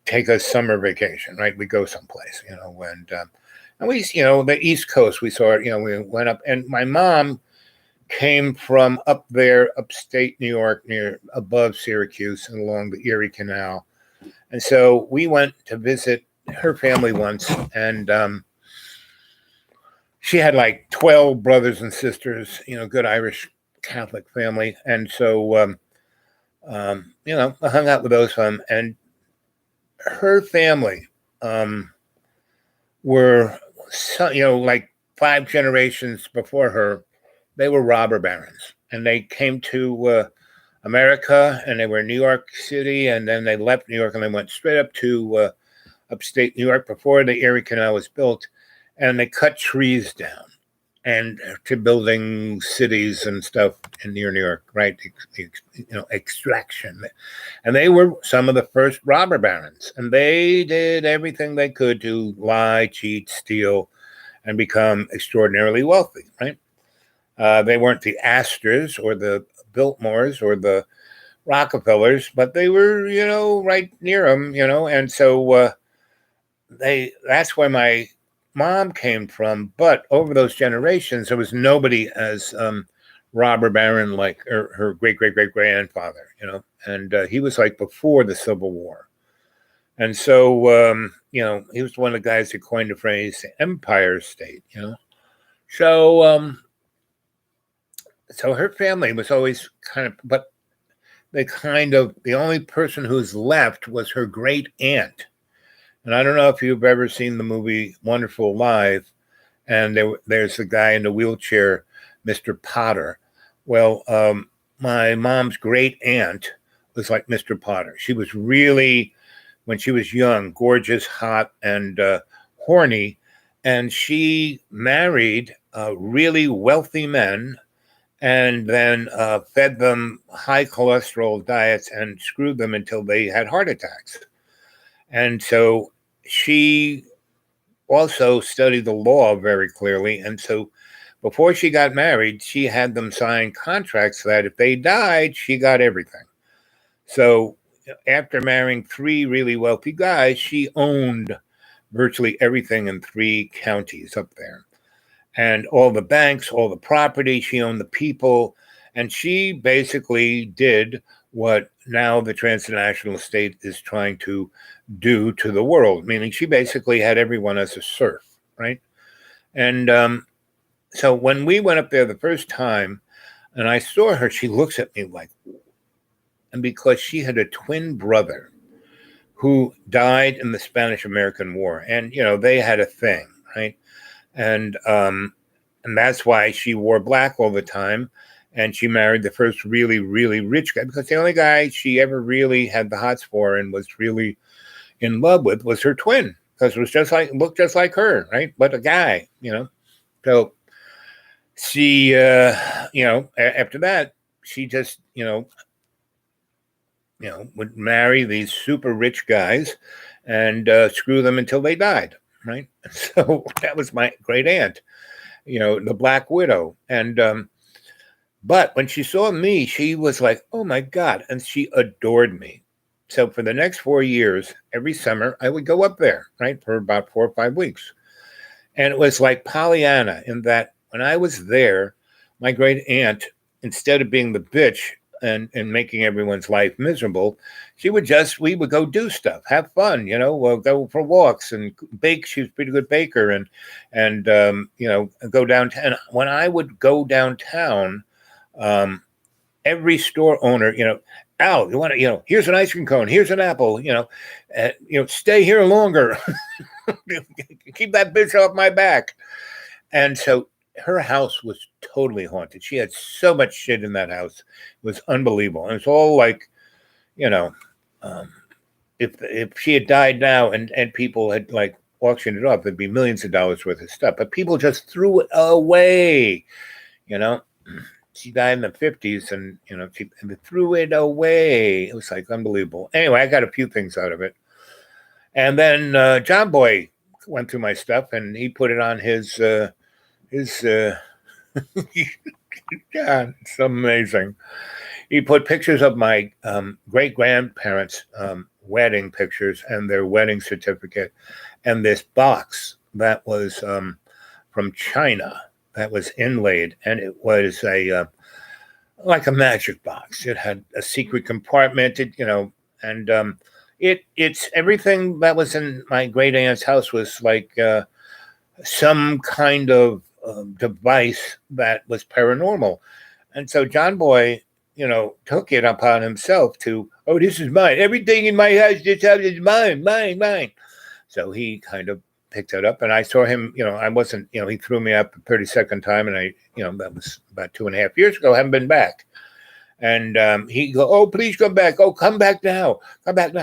take a summer vacation, right? We'd go someplace, and we, the East Coast. We saw it, we went up, and my mom came from up there, upstate New York, above Syracuse and along the Erie Canal, and so we went to visit her family once, and she had 12 brothers and sisters, good Irish Catholic family. And so, I hung out with those of them, and her family were, 5 generations before her, they were robber barons, and they came to America, and they were in New York City, and then they left New York, and they went straight up to upstate New York before the Erie Canal was built. And they cut trees down and to building cities and stuff in near New York, right? Extraction. And they were some of the first robber barons. And they did everything they could to lie, cheat, steal, and become extraordinarily wealthy, right? They weren't the Astors or the Biltmores or the Rockefellers, but they were, right near them, and so that's why mom came from. But over those generations, there was nobody as robber baron like her great grandfather, and he was like before the Civil War. And so, he was one of the guys who coined the phrase empire state, So, so her family was always but the only person who's left was her great aunt. And I don't know if you've ever seen the movie Wonderful Life, and there's a guy in the wheelchair, Mr. Potter. Well, my mom's great aunt was like Mr. Potter. She was really, when she was young, gorgeous, hot, and horny. And she married really wealthy men and then fed them high cholesterol diets and screwed them until they had heart attacks. And so she also studied the law very clearly. And so before she got married, she had them sign contracts that if they died, she got everything. So after marrying 3 really wealthy guys, she owned virtually everything in 3 counties up there. And all the banks, all the property, she owned the people. And she basically did what now the transnational state is trying to do to the world, meaning she basically had everyone as a serf, right? And so when we went up there the first time and I saw her, she looks at me like, and because she had a twin brother who died in the Spanish-American War, and they had a thing, right? And that's why she wore black all the time, and she married the first really, really rich guy, because the only guy she ever really had the hots for and was really in love with was her twin, because it was looked just like her, right? But a guy, So she, after that, she just, would marry these super rich guys and screw them until they died, right? So that was my great aunt, the Black Widow. And but when she saw me, she was like, oh my God, and she adored me. So for the next 4 years, every summer, I would go up there, right, for about 4 or 5 weeks. And it was like Pollyanna in that when I was there, my great aunt, instead of being the bitch and making everyone's life miserable, we would go do stuff, have fun, we'll go for walks and bake. She was a pretty good baker and go downtown. When I would go downtown, every store owner, Al, you want to, here's an ice cream cone, here's an apple, stay here longer. Keep that bitch off my back. And so her house was totally haunted. She had so much shit in that house. It was unbelievable. And it's all like, if she had died now and people had like auctioned it off, there'd be millions of dollars worth of stuff. But people just threw it away, She died in the 50s and, she threw it away. It was like unbelievable. Anyway, I got a few things out of it. And then John Boy went through my stuff and he put it on his God, it's amazing. He put pictures of my great grandparents' wedding pictures and their wedding certificate, and this box that was from China that was inlaid, and it was like a magic box. It had a secret compartment, and it's everything that was in my great aunt's house was like some kind of device that was paranormal. And so John Boy, took it upon himself to, oh, this is mine. Everything in my house, this house is mine. So he kind of picked it up, and I saw him, I wasn't, he threw me up the 32nd time, and I, that was about 2.5 years ago. I haven't been back. And he go, oh, please come back. Oh, come back now. Every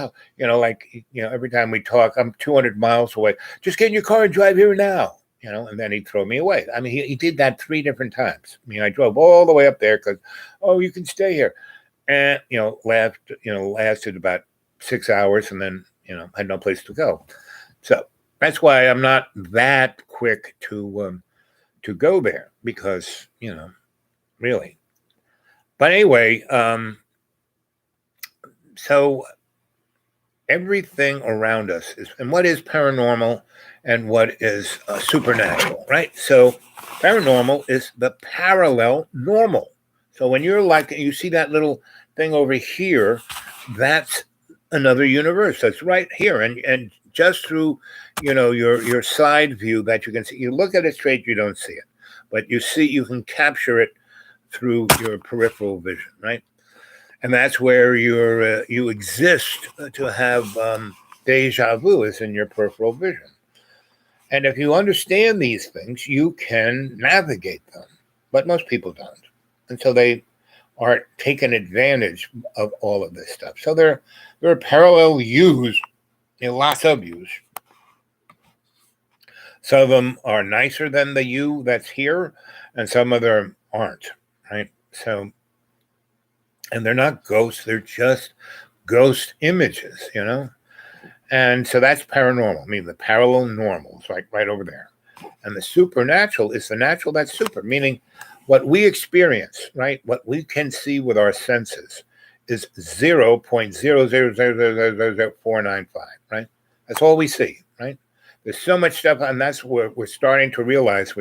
time we talk, I'm 200 miles away. Just get in your car and drive here now. And then he'd throw me away. I mean, he did that 3 different times. I mean, I drove all the way up there because, oh, you can stay here. And, lasted about 6 hours and then, had no place to go. So that's why I'm not that quick to go there because, really. But anyway, so everything around us is, and what is paranormal and what is supernatural, right? So paranormal is the parallel normal. So when you're like, you see that little thing over here, that's another universe that's right here. And just through, your side view that you can see, you look at it straight, you don't see it, but you can capture it through your peripheral vision, right? And that's where you exist to have deja vu is in your peripheral vision. And if you understand these things, you can navigate them. But most people don't. And so they are taking advantage of all of this stuff. So there are parallel U's, lots of U's. Some of them are nicer than the U that's here, and some of them aren't, right? So, and they're not ghosts, they're just ghost images, And so that's paranormal. I mean, the parallel normal is right over there. And the supernatural is the natural that's super, meaning what we experience, right? What we can see with our senses is 0.000000495, right? That's all we see, right? There's so much stuff, and that's where we're starting to realize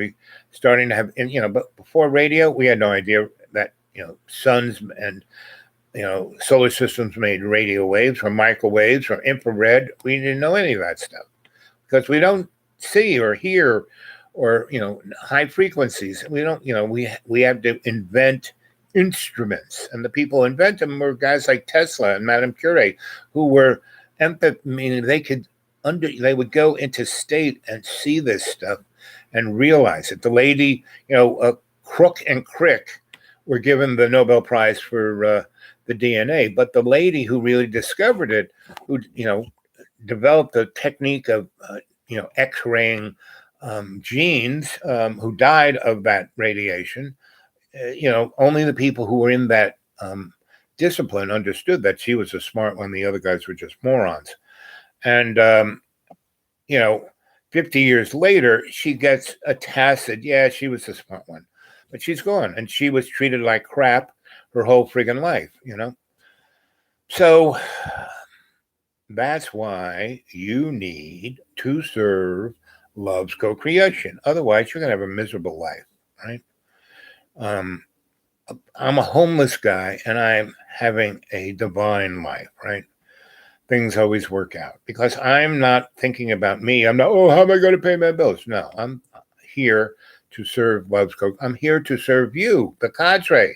starting to have, but before radio, we had no idea that, suns and solar systems made radio waves from microwaves from infrared. We didn't know any of that stuff because we don't see or hear or high frequencies. We don't. We have to invent instruments, and the people who invent them were guys like Tesla and Madame Curie, who were meaning they would go into state and see this stuff and realize it. The lady, Crook and Crick were given the Nobel Prize for the DNA, but the lady who really discovered it, who developed the technique of X-raying genes, who died of that radiation, only the people who were in that discipline understood that she was a smart one. The other guys were just morons. And 50 years later, she gets a tacit, yeah, she was the smart one, but she's gone, and she was treated like crap her whole friggin' life, So that's why you need to serve love's co-creation. Otherwise, you're gonna have a miserable life, right? I'm a homeless guy, and I'm having a divine life, right? Things always work out because I'm not thinking about me. I'm not, how am I going to pay my bills? No, I'm here to serve love's co. I'm here to serve you, the cadre.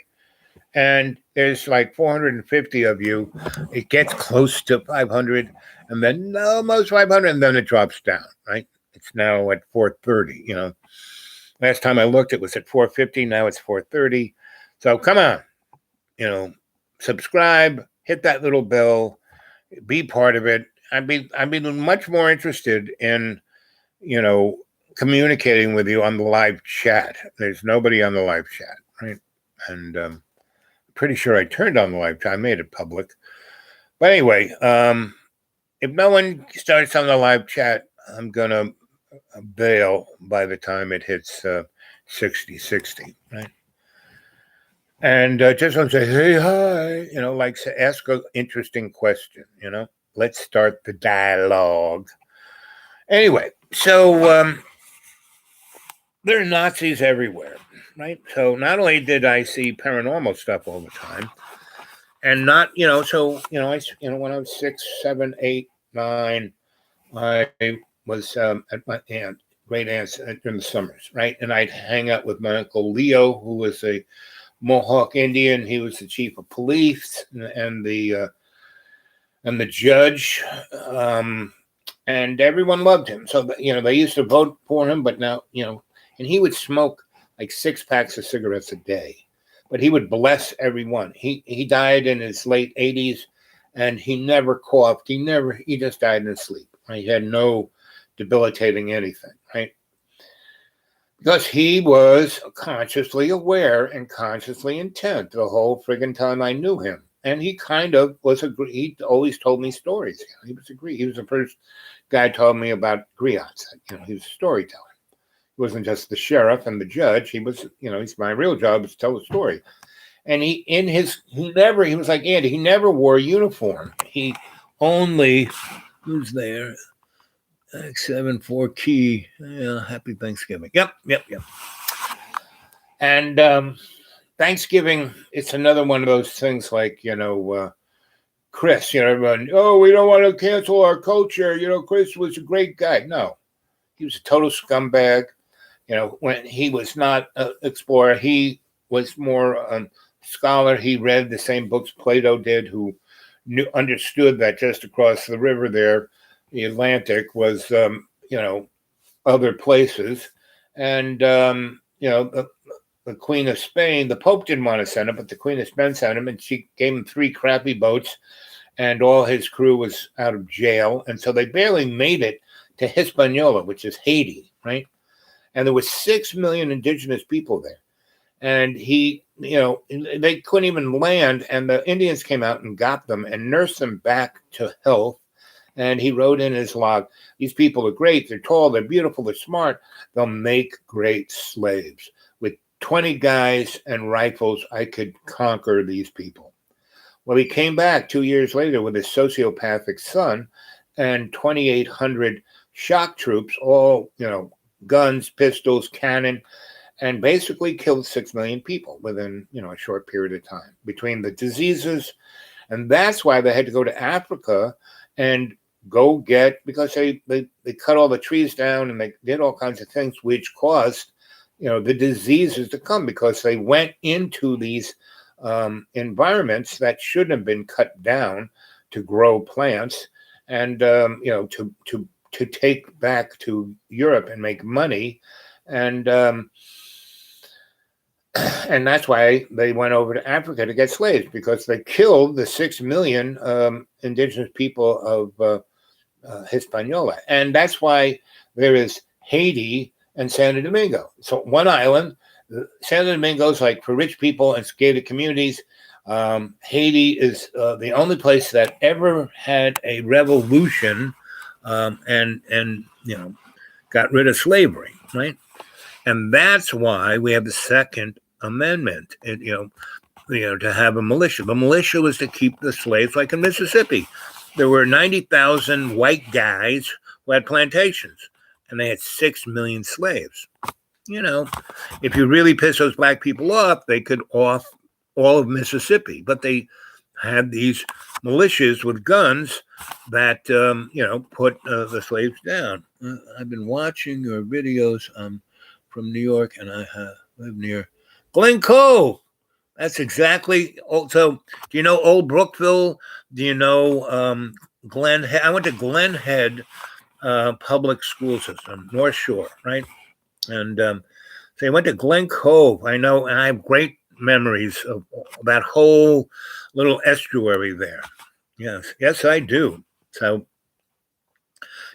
And there's like 450 of you. It gets close to 500, and then almost 500, and then it drops down, right? It's now at 430. Last time I looked, it was at 450. Now it's 430. So come on, subscribe, hit that little bell, be part of it. I'd be much more interested in, communicating with you on the live chat. There's nobody on the live chat, right? And pretty sure I turned on the live chat. I made it public. But anyway, if no one starts on the live chat, I'm going to bail by the time it hits 60, right? And just want to say, hey, hi, ask an interesting question, Let's start the dialogue. Anyway, so there are Nazis everywhere, right? So not only did I see paranormal stuff all the time, and not, when I was 6, 7, 8, 9, I was at my great aunt's in the summers, right? And I'd hang out with my Uncle Leo, who was a Mohawk Indian. He was the chief of police and the judge, and everyone loved him. So they used to vote for him, but now and he would smoke like 6 packs of cigarettes a day, but he would bless everyone. He died in his late 80s, and he never coughed. He just died in his sleep. Right? He had no debilitating anything, right? Because he was consciously aware and consciously intent the whole friggin' time I knew him. And he kind of was he always told me stories. He was he was the first guy told me about griots. He was a storyteller. He wasn't just the sheriff and the judge. He was, my real job was to tell a story. And he was like Andy, he never wore a uniform. He only, who's there? X74 key. Yeah, happy Thanksgiving. Yep. And Thanksgiving, it's another one of those things like, Chris, everyone, oh, we don't want to cancel our culture. Chris was a great guy. No, he was a total scumbag. When he was not an explorer, he was more a scholar. He read the same books Plato did, who understood that just across the river there, the Atlantic was, other places. And, the Queen of Spain, the Pope didn't want to send him, but the Queen of Spain sent him, and she gave him 3 crappy boats, and all his crew was out of jail. And so they barely made it to Hispaniola, which is Haiti, right? And there was 6 million indigenous people there. And they couldn't even land, and the Indians came out and got them and nursed them back to health. And he wrote in his log, these people are great, they're tall, they're beautiful, they're smart, they'll make great slaves. With 20 guys and rifles, I could conquer these people. Well, he came back 2 years later with his sociopathic son and 2,800 shock troops, all, guns, pistols, cannon, and basically killed 6 million people within, a short period of time between the diseases. And that's why they had to go to Africa and go because they cut all the trees down and they did all kinds of things, which caused, the diseases to come, because they went into these environments that shouldn't have been cut down to grow plants and, to take back to Europe and make money. And that's why they went over to Africa to get slaves, because they killed the 6 million indigenous people of Hispaniola. And that's why there is Haiti and Santo Domingo. So one island. Santo Domingo is like for rich people and gated communities. Haiti is the only place that ever had a revolution and got rid of slavery, right? And that's why we have the Second Amendment, to have a militia. The militia was to keep the slaves, like in Mississippi. There were 90,000 white guys who had plantations, and they had 6 million slaves. If you really piss those black people off, they could off all of Mississippi. But they had these militias with guns that, put the slaves down. I've been watching your videos from New York, and I live near Glen Cove. That's exactly. So, do you know Old Brookville? Do you know Glen Head? I went to Glen Head public school system, North Shore, right? And so I went to Glen Cove. I know, and I have great memories of that whole little estuary there. Yes, I do. So,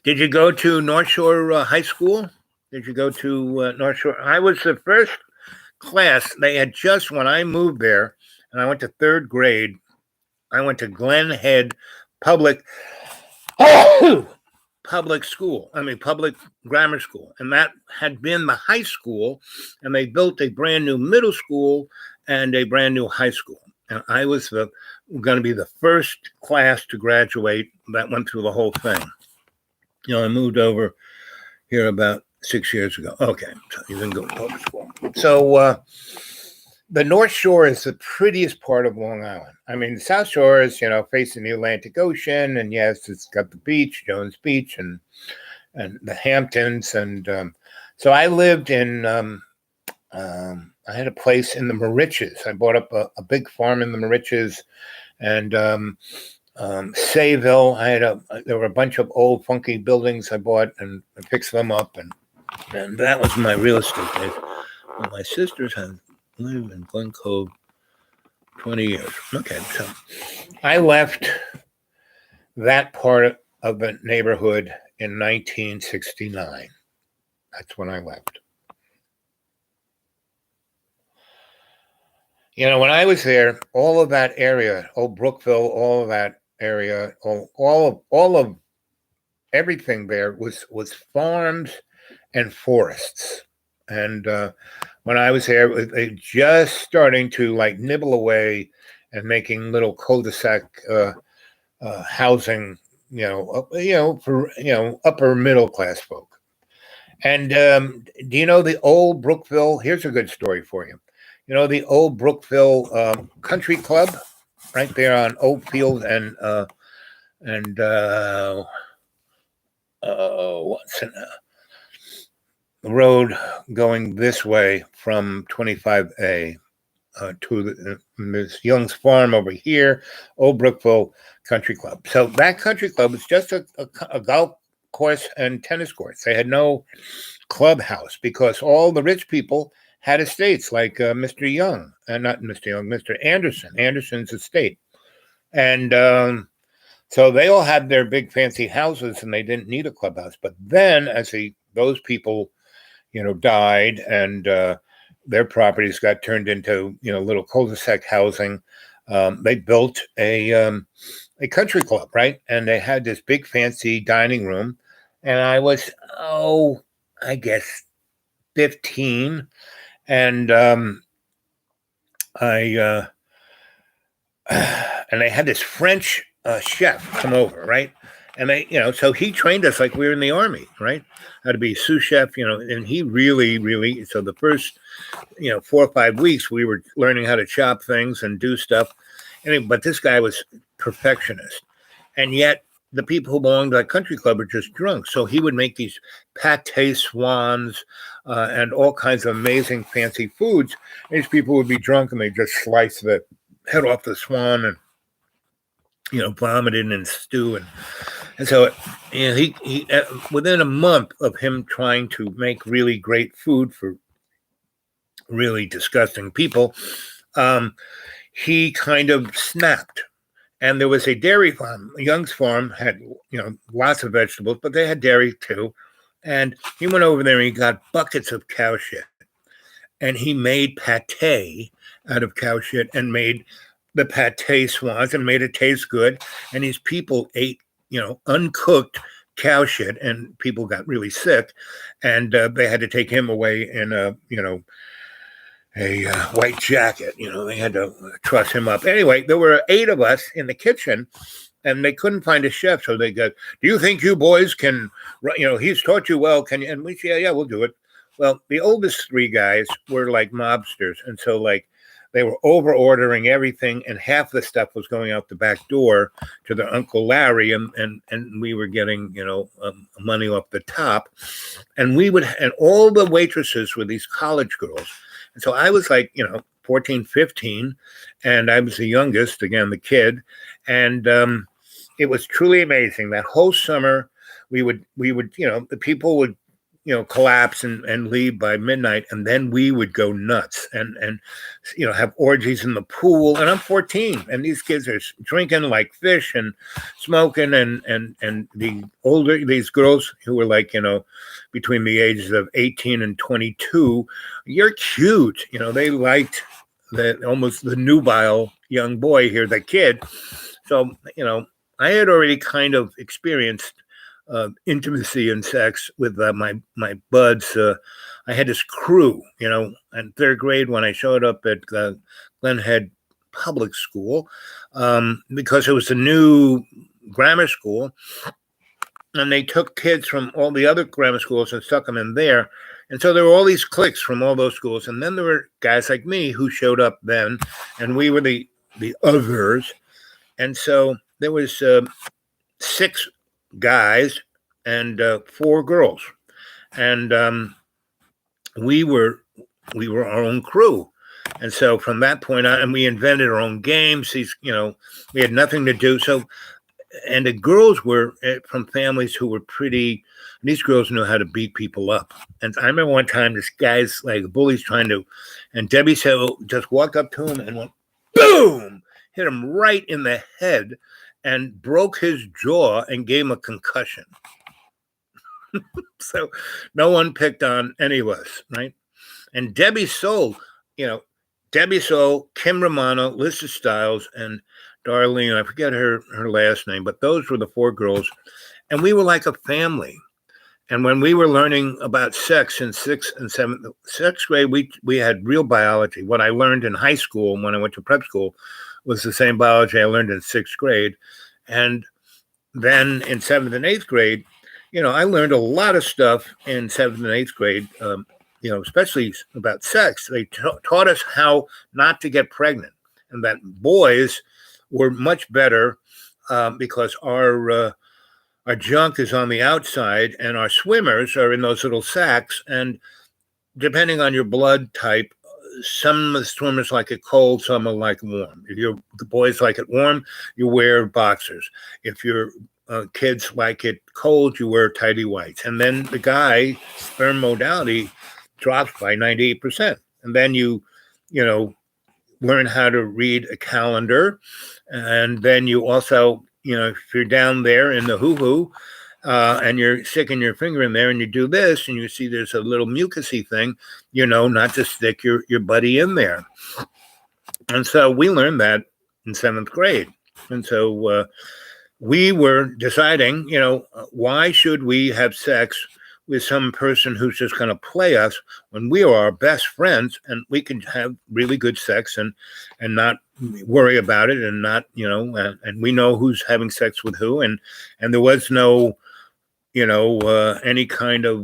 did you go to North Shore High School? Did you go to North Shore? I was the first class. They had just, when I moved there, and I went to 3rd grade, I went to Glen Head public school. Public grammar school. And that had been the high school, and they built a brand new middle school and a brand new high school. And I was going to be the first class to graduate that went through the whole thing. I moved over here about 6 years ago. Okay, so you didn't go to public school. So the North Shore is the prettiest part of Long Island. The South Shore is, facing the Atlantic Ocean, and yes, it's got the beach, Jones Beach, and the Hamptons. And so I lived in, I had a place in the Mauritius. I bought up a big farm in the Mauritius, and Sayville. There were a bunch of old funky buildings I bought and fixed them up, and that was my real estate days. Well, my sisters have lived in Glen Cove 20 years. Okay, so I left that part of the neighborhood in 1969. That's when I left. When I was there, all of that area, Old Brookville, all of that area, all of everything there was farms and forests. And when I was there, they just starting to nibble away and making little cul-de-sac housing, for upper middle class folk. And do you know the old Brookville? Here's a good story for you. You know the old Brookville Country Club, right there on Oakfield and what's in the road going this way from 25A to Ms. Young's farm over here, Old Brookville Country Club. So that country club was just a golf course and tennis courts. They had no clubhouse because all the rich people had estates like Mr. Young, not Mr. Young, Mr. Anderson's estate. And so they all had their big fancy houses and they didn't need a clubhouse. But then as those people, died and their properties got turned into, little cul-de-sac housing, they built a country club, right? And they had this big fancy dining room. And I was, I guess 15. And and they had this French chef come over, right? And they, so he trained us like we were in the army, right? How to be sous chef, and he really, so the first, 4 or 5 weeks, we were learning how to chop things and do stuff. But this guy was perfectionist. And yet the people who belonged to that country club were just drunk. So he would make these pate swans and all kinds of amazing fancy foods. These people would be drunk and they just slice the head off the swan and, vomit it in stew. And so he within a month of him trying to make really great food for really disgusting people, he kind of snapped. And there was a dairy farm. Young's farm had, lots of vegetables, but they had dairy too. And he went over there and he got buckets of cow shit. And he made pate out of cow shit and made the pate swans and made it taste good. And these people ate, uncooked cow shit, and people got really sick. And they had to take him away in a white jacket. They had to truss him up. Anyway, there were 8 of us in the kitchen, and they couldn't find a chef. So they go, "Do you think you boys can, he's taught you well, can you?" And we said, yeah, we'll do it. Well, the oldest 3 guys were like mobsters. And so like they were over ordering everything, and half the stuff was going out the back door to their Uncle Larry, and we were getting, money off the top. And and all the waitresses were these college girls. And so I was like, 14, 15, and I was the youngest, again, the kid. And it was truly amazing. That whole summer, we would, the people would, collapse and leave by midnight. And then we would go nuts and have orgies in the pool. And I'm 14, and these kids are drinking like fish and smoking. And these girls who were like, between the ages of 18 and 22, you're cute. They liked almost the nubile young boy here, the kid. So, I had already kind of experienced intimacy and sex with my buds. I had this crew, in 3rd grade when I showed up at Glen Head Public School, because it was a new grammar school, and they took kids from all the other grammar schools and stuck them in there. And so there were all these cliques from all those schools. And then there were guys like me who showed up then, and we were the others. And so there was 6 guys and 4 girls, and we were our own crew. And so from that point on, and we invented our own games. We had nothing to do. So, and the girls were from families who were pretty. These girls knew how to beat people up. And I remember one time this guy's like bullies and Debbie just walked up to him and went boom, hit him right in the head, and broke his jaw and gave him a concussion. So no one picked on any of us, right? And Debbie Soul, Kim Romano, Lisa Stiles, and Darlene, I forget her last name, but those were the 4 girls. And we were like a family. And when we were learning about sex in 6th and 6th grade, we had real biology. What I learned in high school and when I went to prep school was the same biology I learned in 6th grade. And then in 7th and 8th grade, I learned a lot of stuff in 7th and 8th grade, especially about sex. They taught us how not to get pregnant, and that boys were much better because our junk is on the outside and our swimmers are in those little sacs. And depending on your blood type, some of the swimmers like it cold, some are like warm. If the boys like it warm, you wear boxers. If your kids like it cold, you wear tighty whities. And then the guy sperm modality drops by 98%. And then you learn how to read a calendar. And then you also, if you're down there in the hoo-hoo, and you're sticking your finger in there and you do this and you see there's a little mucusy thing, not to stick your buddy in there. And so we learned that in 7th grade. And so we were deciding, why should we have sex with some person who's just going to play us when we are our best friends and we can have really good sex and not worry about it and not, and we know who's having sex with who. And there was no, any kind of,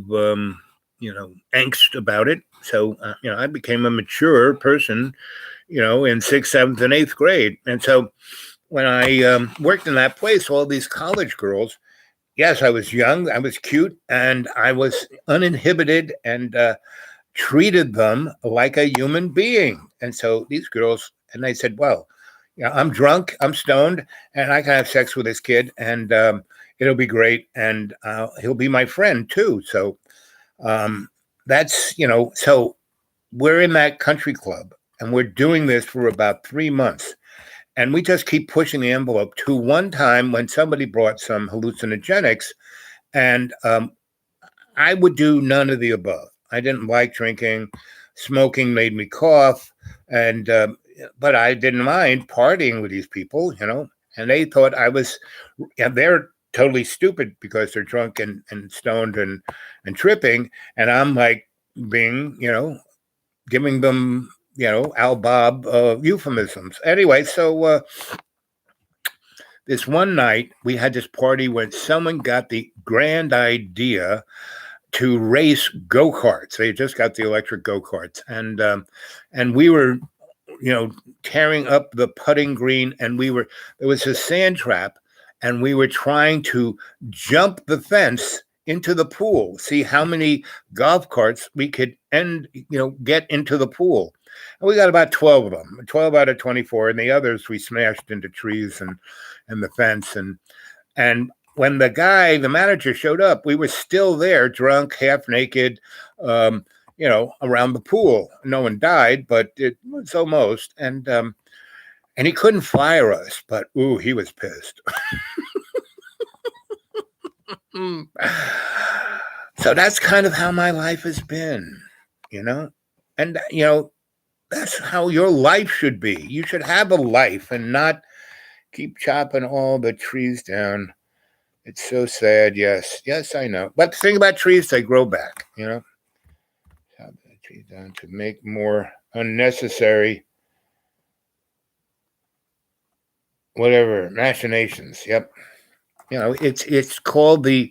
angst about it. So, I became a mature person, in 6th, 7th, and 8th grade. And so when I worked in that place, all these college girls, yes, I was young, I was cute, and I was uninhibited and treated them like a human being. And so these girls, and they said, well, I'm drunk, I'm stoned, and I can have sex with this kid, and it'll be great, and he'll be my friend too. So that's, so we're in that country club, and we're doing this for about 3 months. And we just keep pushing the envelope to one time when somebody brought some hallucinogenics, and I would do none of the above. I didn't like drinking. Smoking made me cough, and but I didn't mind partying with these people, and they thought I was, and they're totally stupid because they're drunk and stoned and tripping, and I'm like being, giving them, Al Bob euphemisms. Anyway, so this one night we had this party when someone got the grand idea to race go-karts. They just got the electric go-karts, and we were, tearing up the putting green, and there was a sand trap, and we were trying to jump the fence into the pool, see how many golf carts we could get into the pool. And we got about 12 of them, 12 out of 24, and the others we smashed into trees and the fence. And when the manager showed up, we were still there, drunk, half naked, around the pool. No one died, but it was almost. And he couldn't fire us, but he was pissed. So that's kind of how my life has been, and that's how your life should be. You should have a life and not keep chopping all the trees down. It's so sad. Yes, I know. But the thing about trees, they grow back, chop the trees down to make more unnecessary whatever machinations. Yep. It's called the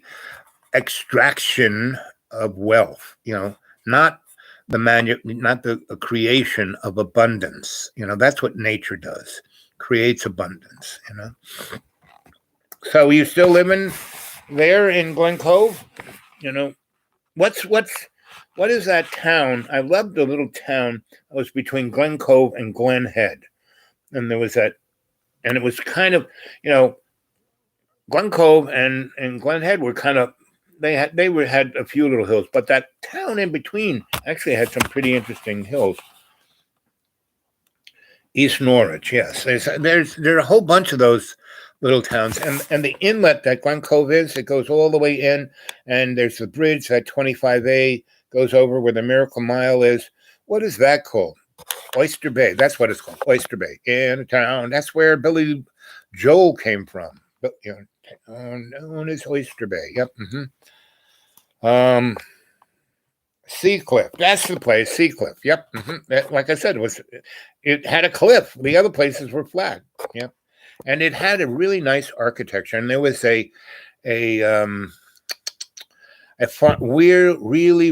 extraction of wealth, not the creation of abundance. That's what nature does, creates abundance. So you still living there in Glen Cove? What is that town? I love the little town that was between Glen Cove and Glen Head, and there was that, and it was kind of, Glen Cove and Glen Head were kind of, had a few little hills, but that town in between actually had some pretty interesting hills. East Norwich, yes. There are a whole bunch of those little towns, and the inlet that Glen Cove is, it goes all the way in, and there's the bridge that 25A goes over where the Miracle Mile is. What is that called? Oyster Bay. That's what it's called. Oyster Bay. In a town. That's where Billy Joel came from. But known as Oyster Bay. Yep. Mm-hmm. Sea Cliff. That's the place. Sea Cliff. Yep. Mm-hmm. Like I said, it had a cliff. The other places were flat. Yep. and it had a really nice architecture. And there was a weird, really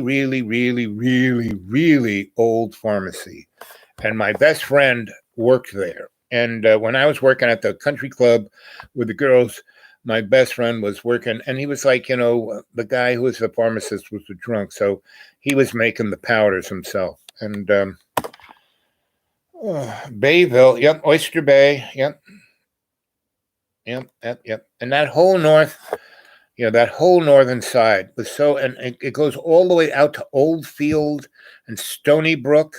old pharmacy, and my best friend worked there. And when I was working at the country club with the girls, my best friend was working, and he was like, the guy who was the pharmacist was a drunk, so he was making the powders himself. And Bayville, yep, Oyster Bay, yep. And that whole that whole northern side was so, and it goes all the way out to Oldfield and Stony Brook.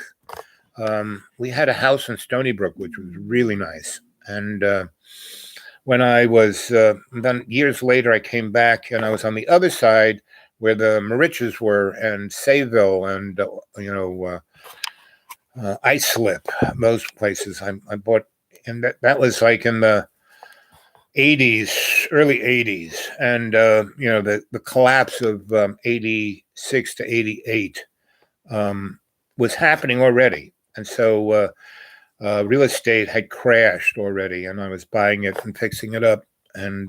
We had a house in Stony Brook, which was really nice. And when I was, then years later, I came back and I was on the other side where the Mariches were, and Sayville, and, Islip, those places I bought. And that was like in the 80s, early 80s. And, the collapse of 86 to 88 was happening already. And so real estate had crashed already, and I was buying it and fixing it up. And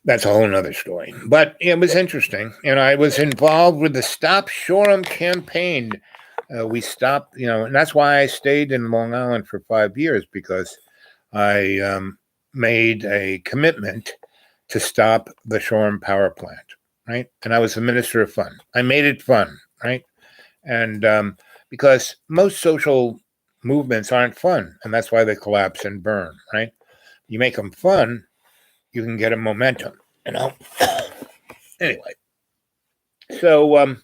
that's a whole nother story. But it was interesting. And I was involved with the Stop Shoreham campaign. We stopped, and that's why I stayed in Long Island for 5 years, because I made a commitment to stop the Shoreham power plant, right? And I was the Minister of Fun. I made it fun, right? And because most social movements aren't fun, and that's why they collapse and burn, right? You make them fun, you can get a momentum, Anyway, so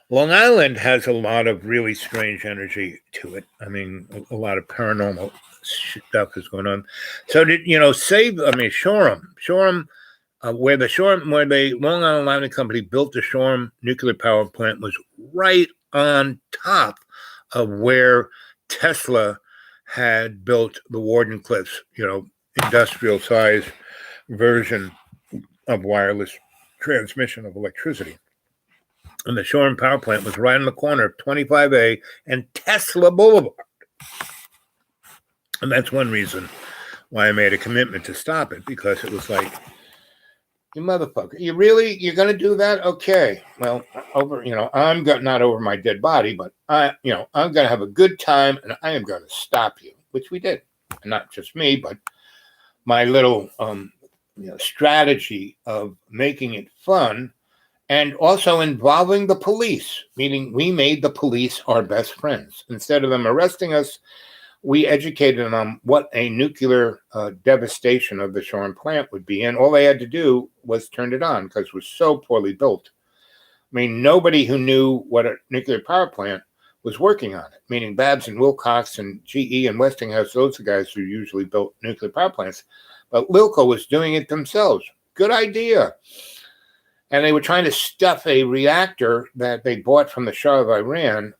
Long Island has a lot of really strange energy to it. I mean, a lot of paranormal stuff is going on. So Shoreham, where the Long Island Lighting Company built the Shoreham nuclear power plant, was right on top of where Tesla had built the Warden Cliffs, industrial size version of wireless transmission of electricity. And the Shoreham power plant was right on the corner of 25A and Tesla Boulevard. And that's one reason why I made a commitment to stop it, because it was like, you motherfucker, you're going to do that? Okay. Well, I'm not over my dead body, but I'm going to have a good time, and I am going to stop you, which we did. And not just me, but my little strategy of making it fun, and also involving the police, meaning we made the police our best friends. Instead of them arresting us, we educated them on what a nuclear devastation of the Shoreham plant would be. And all they had to do was turn it on, because it was so poorly built. I mean, nobody who knew what a nuclear power plant was working on it, meaning Babs and Wilcox and GE and Westinghouse, those are the guys who usually built nuclear power plants. But Lilco was doing it themselves. Good idea. And they were trying to stuff a reactor that they bought from the Shah of Iran.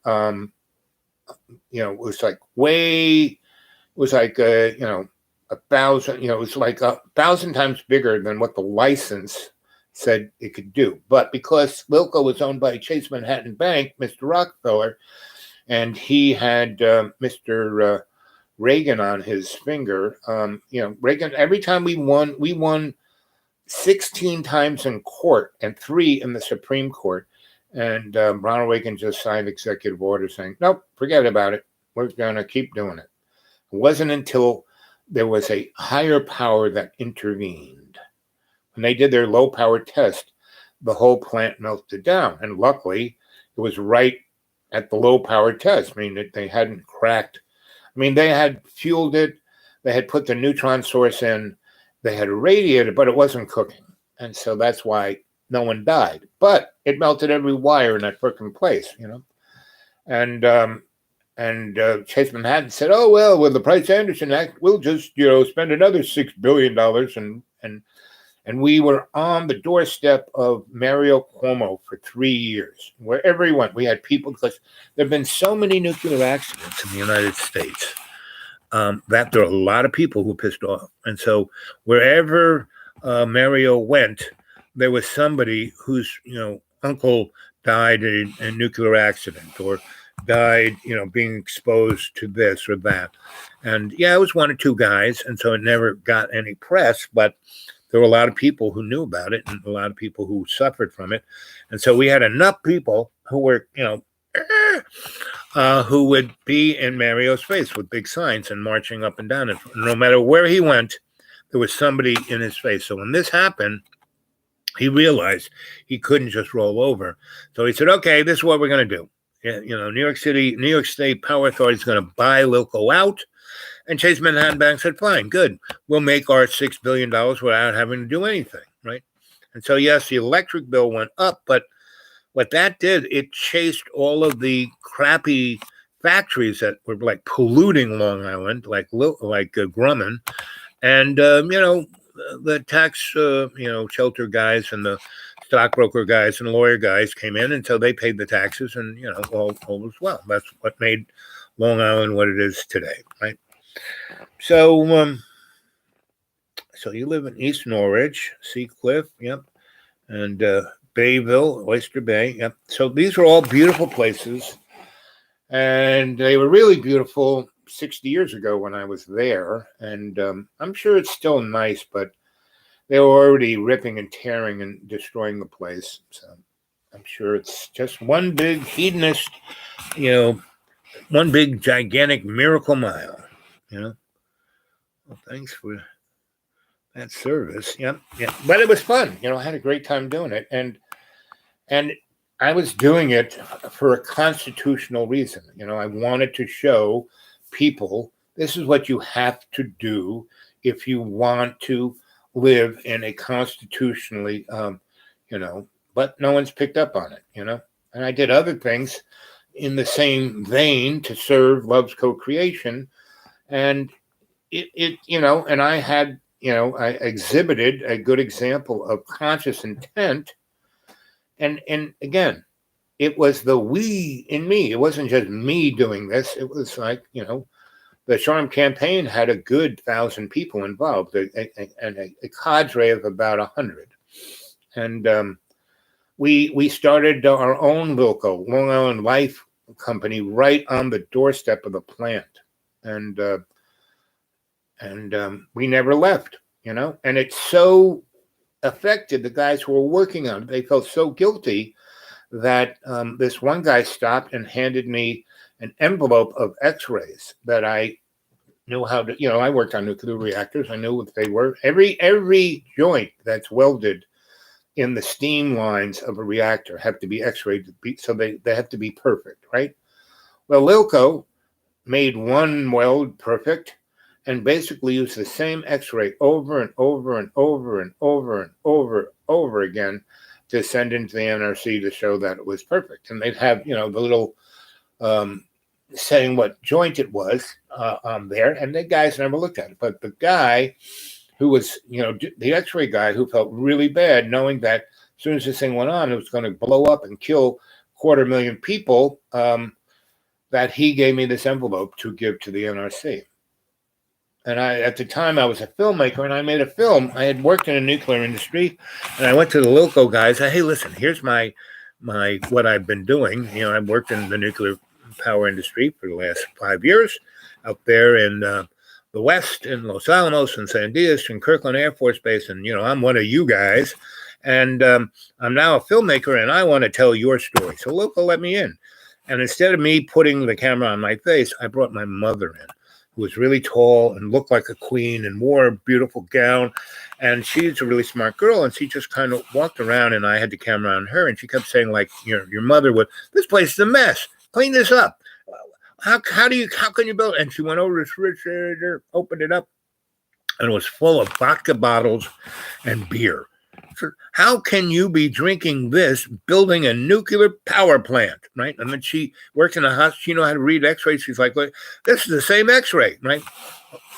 It was like a thousand, it was like 1,000 times bigger than what the license said it could do. But because Lilco was owned by Chase Manhattan Bank, Mr. Rockefeller, and he had Mr. Reagan on his finger, Reagan, every time we won 16 times in court and 3 in the Supreme Court. And Ronald Reagan just signed executive order saying, nope, forget about it. We're going to keep doing it. It wasn't until there was a higher power that intervened. When they did their low power test, the whole plant melted down. And luckily, it was right at the low power test. I mean, they hadn't cracked. I mean, they had fueled it. They had put the neutron source in. They had irradiated, but it wasn't cooking. And so that's why no one died. But it melted every wire in that freaking place, And Chase Manhattan said, oh, well, with the Price-Anderson Act, we'll just, spend another $6 billion. And we were on the doorstep of Mario Cuomo for 3 years. Wherever he went, we had people, because there have been so many nuclear accidents in the United States that there are a lot of people who pissed off. And so wherever Mario went, there was somebody whose, uncle died in a nuclear accident, or died, being exposed to this or that. And yeah, it was one or two guys, and so it never got any press, but there were a lot of people who knew about it and a lot of people who suffered from it. And so we had enough people who were, who would be in Mario's face with big signs and marching up and down. And no matter where he went, there was somebody in his face. So when this happened, he realized he couldn't just roll over. So he said, okay, this is what we're going to do. New York State Power Authority is going to buy Loco out. And Chase Manhattan Bank said, fine, good. We'll make our $6 billion without having to do anything, right? And so, yes, the electric bill went up, but what that did, it chased all of the crappy factories that were like polluting Long Island, like Grumman. And, the tax, shelter guys and the stockbroker guys and lawyer guys came in, and so they paid the taxes, and, all was well. That's what made Long Island what it is today, right? So, so you live in East Norwich, Sea Cliff, yep, and Bayville, Oyster Bay, yep. So these are all beautiful places, and they were really beautiful 60 years ago when I was there, and I'm sure it's still nice, but they were already ripping and tearing and destroying the place. So I'm sure it's just one big hedonist, one big gigantic miracle mile, Well, thanks for that service. Yep. But it was fun. I had a great time doing it. And I was doing it for a constitutional reason. I wanted to show people this is what you have to do if you want to live in a constitutionally, but no one's picked up on it, And I did other things in the same vein to serve Love's Co-Creation. And and I had, I exhibited a good example of conscious intent. And again, it was the we in me. It wasn't just me doing this. It was like, the Charm campaign had a good 1,000 people involved, and a cadre of about 100. And we started our own Wilco, Long Island Life Company, right on the doorstep of the plant. And we never left, and it so affected the guys who were working on it. They felt so guilty that this one guy stopped and handed me an envelope of x-rays that I knew how to, I worked on nuclear reactors. I knew what they were. Every joint that's welded in the steam lines of a reactor have to be x-rayed, so they have to be perfect, right? Well, Lilco made one weld perfect, and basically use the same x-ray over and over and over and over and over again to send into the NRC to show that it was perfect. And they'd have, the little saying what joint it was on there, and the guys never looked at it. But the guy who was, the x-ray guy who felt really bad knowing that as soon as this thing went on, it was going to blow up and kill 250,000 people, that he gave me this envelope to give to the NRC. And at the time, I was a filmmaker, and I made a film. I had worked in the nuclear industry, and I went to the Lilco guys. Hey, listen, here's my what I've been doing. I've worked in the nuclear power industry for the last 5 years out there in the West, in Los Alamos and San Diego and Kirkland Air Force Base. And, I'm one of you guys. And I'm now a filmmaker, and I want to tell your story. So Lilco let me in. And instead of me putting the camera on my face, I brought my mother in, who was really tall and looked like a queen and wore a beautiful gown. And she's a really smart girl. And she just kind of walked around, and I had the camera on her. And she kept saying, like, your mother would, this place is a mess. Clean this up. How can you build it? And she went over to the refrigerator, opened it up, and it was full of vodka bottles and beer. So how can you be drinking this, building a nuclear power plant, right? And then she worked in a hospital. She knew how to read x-rays. She's like, well, this is the same x-ray, right?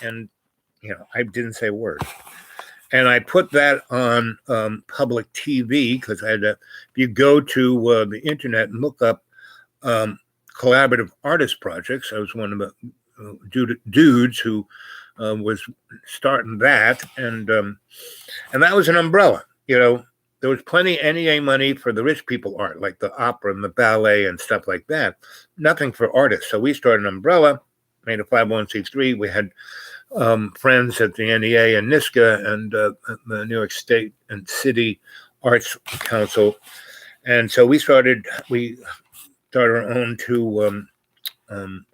And, I didn't say a word. And I put that on public TV because I had to, if you go to the internet and look up collaborative artist projects, I was one of the dudes who was starting that. And that was an umbrella. there was plenty NEA money for the rich people art, like the opera and the ballet and stuff like that. Nothing for artists. So we started an umbrella, made a 501c3. We had friends at the NEA and NISCA and the New York State and City Arts Council. And so we started our own two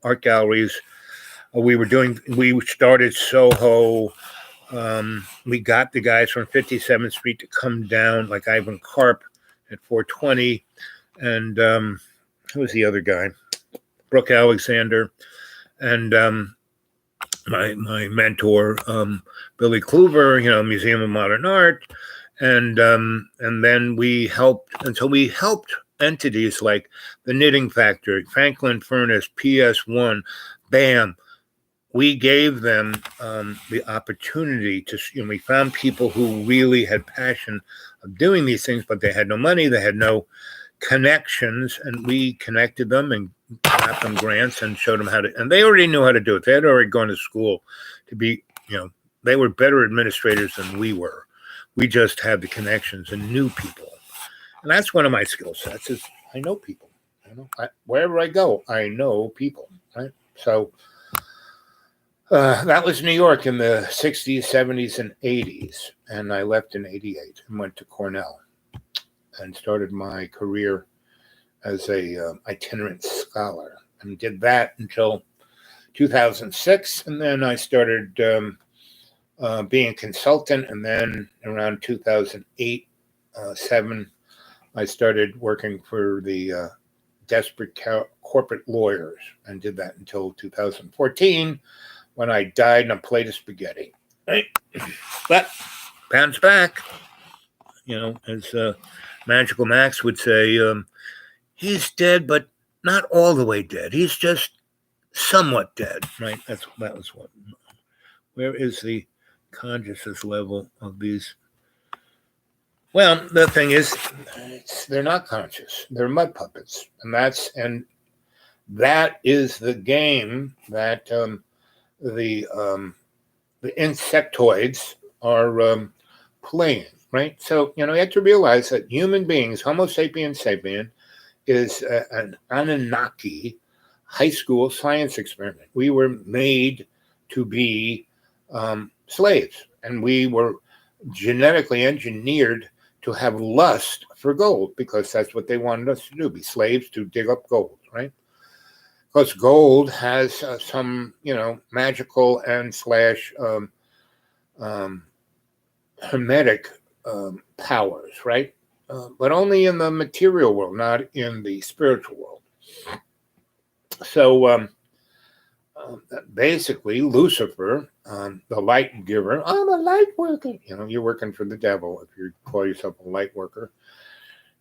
art galleries. We started Soho. We got the guys from 57th Street to come down, like Ivan Karp at 420. And who was the other guy? Brooke Alexander. And my mentor, Billy Kluver, Museum of Modern Art. And then we helped entities like the Knitting Factory, Franklin Furnace, PS1, BAM. We gave them the opportunity to, we found people who really had passion of doing these things, but they had no money, they had no connections, and we connected them and got them grants and showed them how to, and they already knew how to do it. They had already gone to school to be, they were better administrators than we were. We just had the connections and knew people. And that's one of my skill sets is I know people. Wherever I go, I know people, right? So that was New York in the 60s, 70s, and 80s. And I left in 88 and went to Cornell and started my career as a itinerant scholar and did that until 2006. And then I started being a consultant. And then around 2008, 7, I started working for the desperate corporate lawyers and did that until 2014 when I died in a plate of spaghetti. Right? But bounce back, as Magical Max would say, he's dead, but not all the way dead. He's just somewhat dead, right? That was what. Where is the consciousness level of these? Well, the thing is, they're not conscious. They're mud puppets, and that is the game that the insectoids are playing, right? So you have to realize that human beings, Homo sapiens sapien, is an Anunnaki high school science experiment. We were made to be slaves, and we were genetically engineered to have lust for gold because that's what they wanted us to do, be slaves to dig up gold, right? Because gold has some, magical and / hermetic powers, right? But only in the material world, not in the spiritual world. So basically, Lucifer, the light giver, I'm a light worker. You're working for the devil if you call yourself a light worker.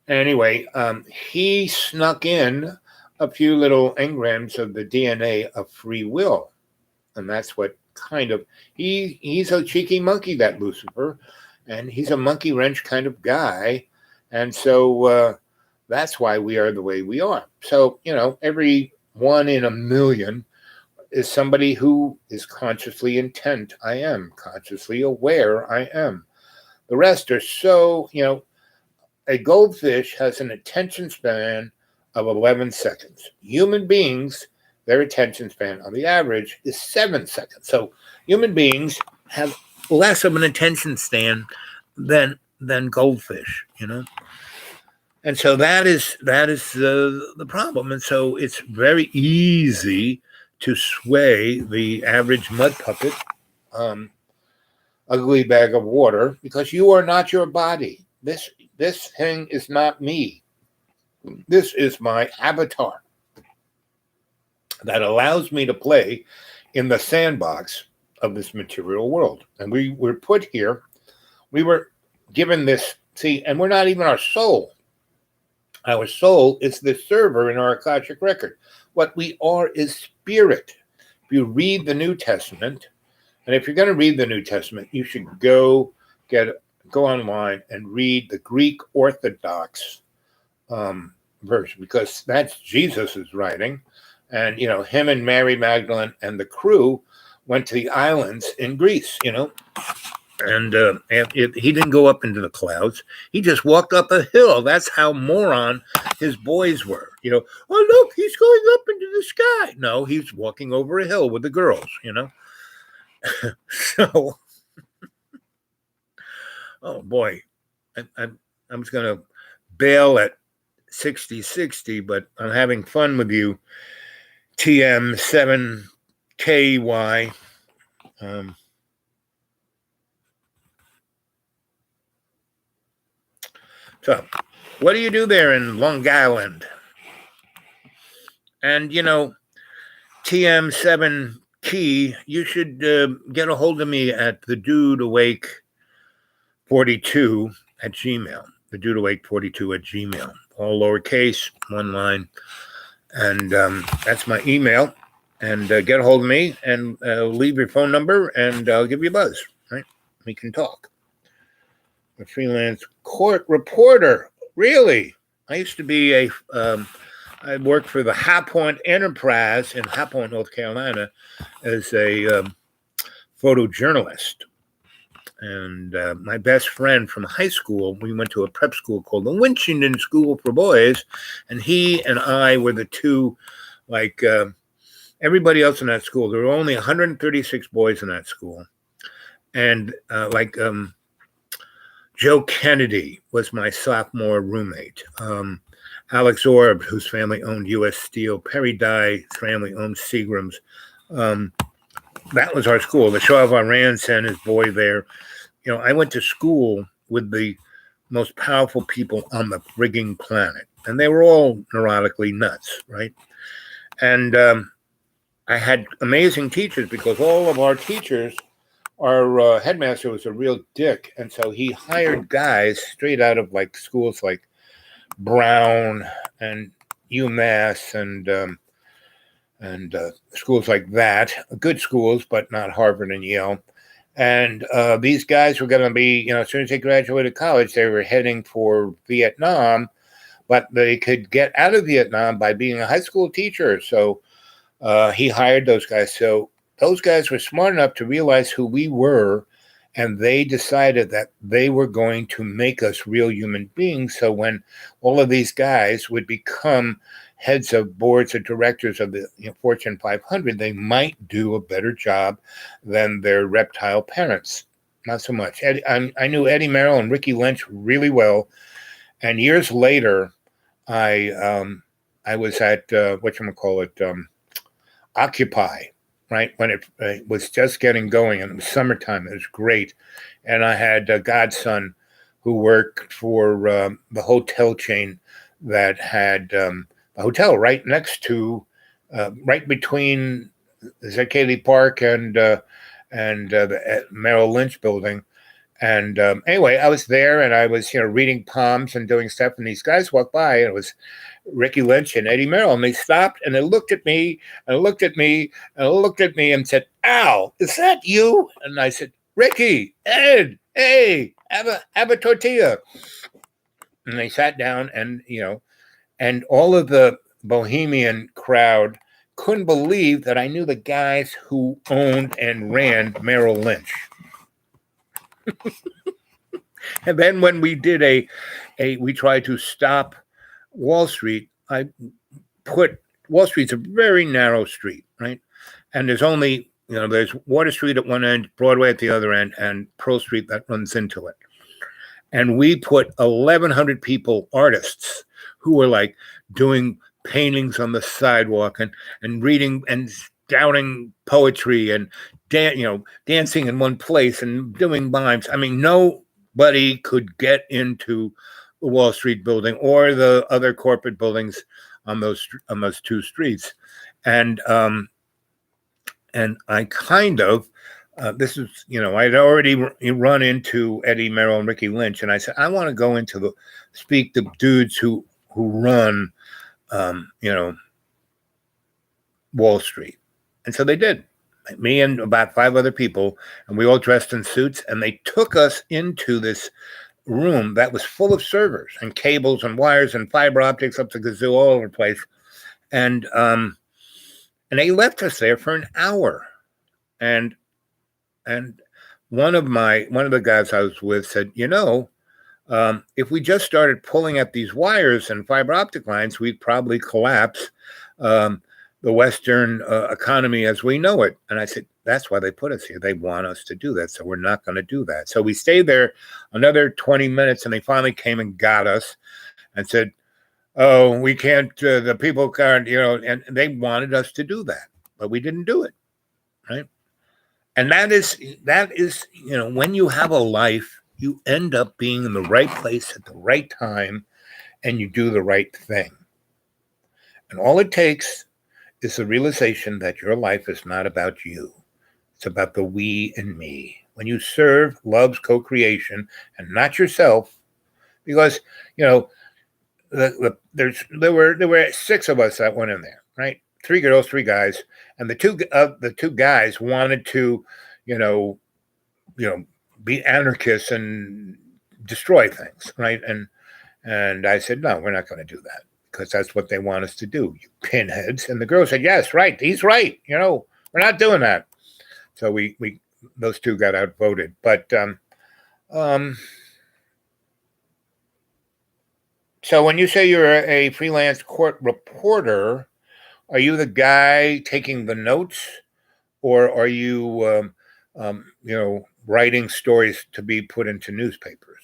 Anyway, he snuck in a few little engrams of the DNA of free will. And that's what he's a cheeky monkey, that Lucifer. And he's a monkey wrench kind of guy. And so that's why we are the way we are. So, every 1 in a million is somebody who is consciously intent. I am consciously aware. I am. The rest are so, a goldfish has an attention span of 11 seconds. Human beings, their attention span on the average is 7 seconds. So human beings have less of an attention span than goldfish, And so that is the problem. And so it's very easy to sway the average mud puppet, ugly bag of water, because you are not your body. This thing is not me. This is my avatar that allows me to play in the sandbox of this material world. And we were put here. We were given this, and we're not even our soul. Our soul is the server in our Akashic record. What we are is spirit. If you read the New Testament, and if you're going to read the New Testament, you should go online and read the Greek Orthodox version, because that's Jesus's writing. And, him and Mary Magdalene and the crew went to the islands in Greece, And he didn't go up into the clouds. He just walked up a hill. That's how moron his boys were. Oh, look, he's going up into the sky. No, he's walking over a hill with the girls, So, oh, boy. I'm just going to bail at 60, but I'm having fun with you, TM7KY. So, what do you do there in Long Island? And, TM7 Key, you should get a hold of me at the Dude Awake 42 at Gmail. The Dude Awake 42 at Gmail. All lowercase, one line. And that's my email. And get a hold of me and leave your phone number, and I'll give you a buzz. Right? We can talk. A freelance court reporter. Really? I used to be I worked for the High Point Enterprise in High Point, North Carolina, as a photojournalist. And my best friend from high school, we went to a prep school called the Winchendon School for Boys, and he and I were the two, like everybody else in that school. There were only 136 boys in that school. And Joe Kennedy was my sophomore roommate. Alex Orb, whose family owned U.S. Steel. Perry Dye's family owned Seagram's. That was our school. The Shah of Iran sent his boy there. I went to school with the most powerful people on the frigging planet. And they were all neurotically nuts, right? And I had amazing teachers because all of our teachers, our headmaster was a real dick. And so he hired guys straight out of like schools like Brown and UMass and schools like that, good schools, but not Harvard and Yale. And these guys were going to be, as soon as they graduated college, they were heading for Vietnam, but they could get out of Vietnam by being a high school teacher. So he hired those guys. So those guys were smart enough to realize who we were, and they decided that they were going to make us real human beings. So when all of these guys would become heads of boards of directors of the Fortune 500, they might do a better job than their reptile parents. Not so much. I knew Eddie Merrill and Ricky Lynch really well. And years later, I was at, Occupy, right, when it was just getting going, and it was summertime. It was great. And I had a godson who worked for the hotel chain that had a hotel right next to, right between Zekele Park and the Merrill Lynch building. And anyway, I was there, and I was, reading palms and doing stuff. And these guys walked by, and it was Ricky Lynch and Eddie Merrill, and they stopped and they looked at me and looked at me and looked at me and said, "Al, is that you?" And I said, "Ricky, Ed, hey, have a tortilla." And they sat down, and and all of the bohemian crowd couldn't believe that I knew the guys who owned and ran Merrill Lynch. And then when we did we tried to stop Wall Street, I put Wall Street's a very narrow street, right? And there's only, there's Water Street at one end, Broadway at the other end, and Pearl Street that runs into it. And we put 1,100 people, artists, who were like doing paintings on the sidewalk and reading and shouting poetry and dancing in one place and doing mimes. I mean, nobody could get into the Wall Street building or the other corporate buildings on those two streets. And I kind of, this is, I'd already run into Eddie Merrill and Ricky Lynch, and I said, I want to go into speak to dudes who run, Wall Street. And so they did. Me and about 5 other people, and we all dressed in suits, and they took us into this room that was full of servers and cables and wires and fiber optics up to gazoo all over the place. And they left us there for an hour. And one of the guys I was with said, if we just started pulling at these wires and fiber optic lines, we'd probably collapse the Western economy as we know it. And I said, that's why they put us here. They want us to do that. So we're not going to do that. So we stayed there another 20 minutes, and they finally came and got us and said, oh, we can't, the people can't, and they wanted us to do that, but we didn't do it. Right. And that is, when you have a life, you end up being in the right place at the right time, and you do the right thing. And all it takes is the realization that your life is not about you. It's about the we and me. When you serve love's co-creation and not yourself, because, there were 6 of us that went in there, right? 3 girls, 3 guys, and the two guys wanted to, be anarchists and destroy things, right? And I said, no, we're not going to do that, because that's what they want us to do, you pinheads. And the girl said, yes, right, he's right. We're not doing that. So we those 2 got outvoted. But so when you say you're a freelance court reporter, are you the guy taking the notes, or are you, writing stories to be put into newspapers?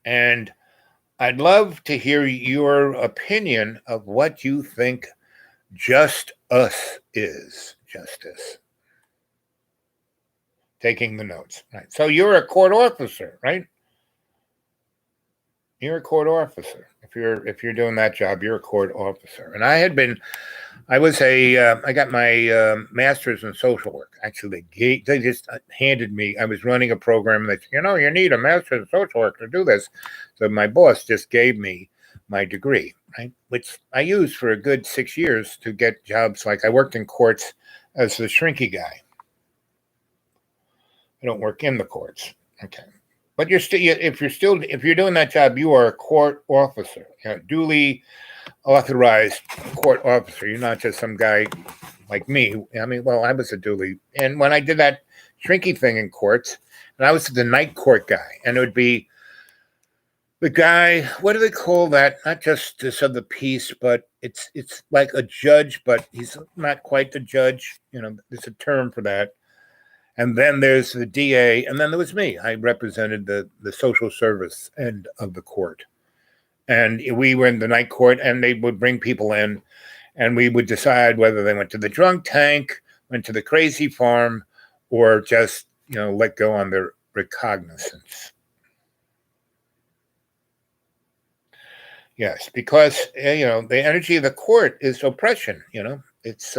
And I'd love to hear your opinion of what you think just us is. Justice. Taking the notes. Right. So you're a court officer, right? You're a court officer. If you're doing that job, you're a court officer. And I got my master's in social work. Actually, they just handed me, I was running a program, and they said, you need a master's in social work to do this. So my boss just gave me my degree, right? Which I used for a good 6 years to get jobs. Like I worked in courts as the shrinky guy. I don't work in the courts. Okay. But if you're doing that job, you are a court officer, duly authorized court officer. You're not just some guy like me. I mean, well, I was a duly, and when I did that shrinky thing in courts, and I was the night court guy, and it would be the guy, what do they call that? Not justice of the peace, but it's like a judge, but he's not quite the judge. There's a term for that. And then there's the DA, and then there was me. I represented the social service end of the court. And we were in the night court, and they would bring people in, and we would decide whether they went to the drunk tank, went to the crazy farm, or just, let go on their recognizance. Yes, because, the energy of the court is oppression, It's,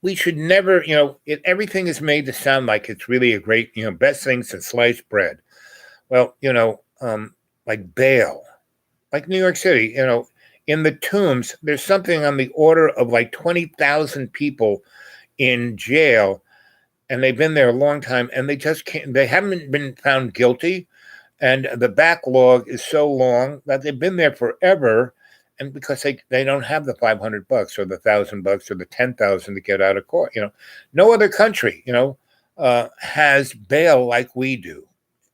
we should never, everything is made to sound like it's really a great, best thing since sliced bread. Well, like bail, like New York City, in the tombs, there's something on the order of like 20,000 people in jail, and they've been there a long time, and they haven't been found guilty. And the backlog is so long that they've been there forever. And because they don't have the $500 or the $1,000 or the $10,000 to get out of court, no other country, has bail like we do,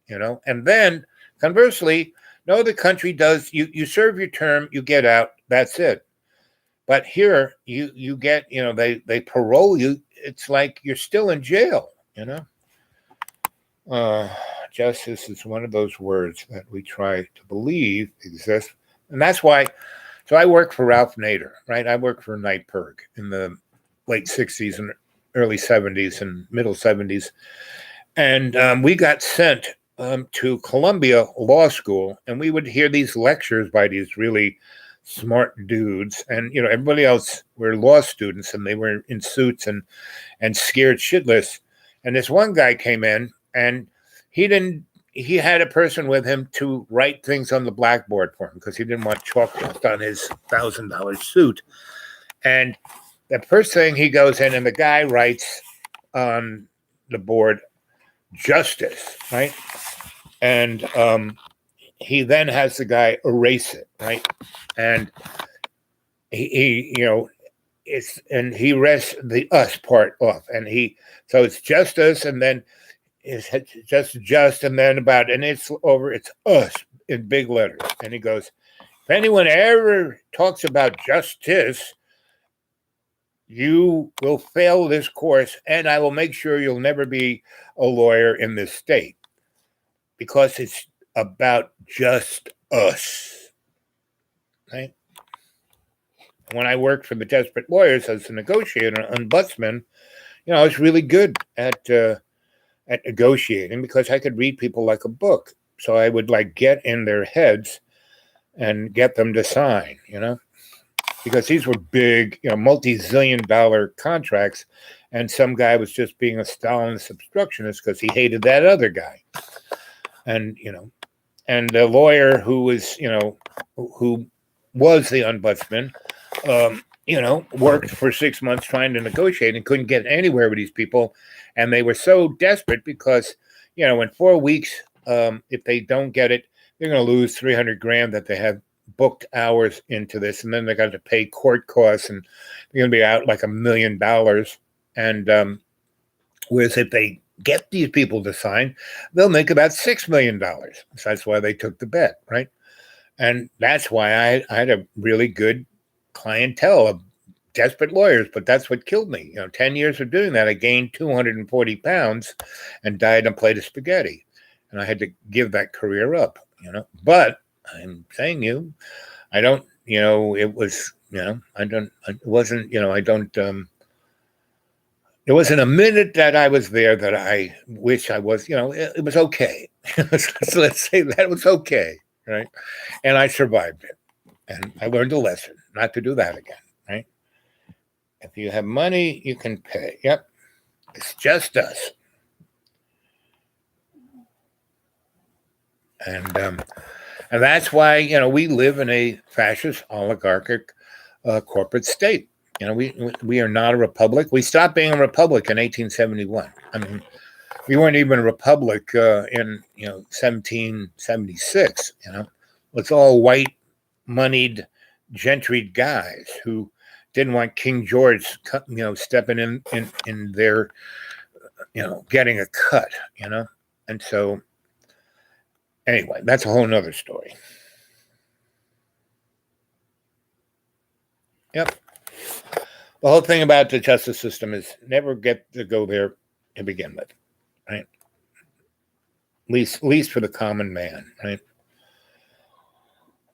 And then conversely, no other country does. You serve your term, you get out, that's it. But here you get, they parole you. It's like you're still in jail, Justice is one of those words that we try to believe exists, and that's why. So I worked for Ralph Nader, right? I worked for Night Berg in the late 60s and early 70s and middle 70s. And we got sent to Columbia Law School, and we would hear these lectures by these really smart dudes. And, everybody else were law students, and they were in suits and scared shitless. And this one guy came in, and he had a person with him to write things on the blackboard for him because he didn't want chalk dust on his $1,000 suit. And the first thing, he goes in and the guy writes on the board, justice, right? And he then has the guy erase it, right? And he and he rests the us part off, and so it's just us, and then it's just, and then about, and it's over. It's us in big letters, and he goes, if anyone ever talks about justice, you will fail this course, and I will make sure you'll never be a lawyer in this state, because it's about just us. Right? When I worked for the Desperate Lawyers as a negotiator and ombudsman, I was really good at negotiating, because I could read people like a book. So I would get in their heads and get them to sign, because these were big, multi-zillion dollar contracts, and some guy was just being a Stalinist obstructionist because he hated that other guy. And, and the lawyer who was the ombudsman, worked for 6 months trying to negotiate and couldn't get anywhere with these people. And they were so desperate because, in 4 weeks, if they don't get it, they're going to lose $300,000 that they have booked hours into this. And then they got to pay court costs, and they're going to be out like $1 million. And whereas if they get these people to sign, they'll make about $6 million. So that's why they took the bet, right? And that's why I had a really good clientele of desperate lawyers, but that's what killed me. 10 years of doing that, I gained 240 pounds and died on a plate of spaghetti. And I had to give that career up, But I'm saying I don't, it was, there wasn't a minute that I was there that I wish I was, it was okay. So let's say that it was okay, right? And I survived it. And I learned a lesson not to do that again, right? If you have money, you can pay. Yep. It's just us. And that's why, we live in a fascist, oligarchic corporate state. We are not a republic. We stopped being a republic in 1871. I mean, we weren't even a republic in 1776. It's all white, moneyed, gentried guys who didn't want King George, stepping in their, getting a cut. And so, anyway, that's a whole nother story. Yep. The whole thing about the justice system is never get to go there to begin with, right? At least for the common man, right?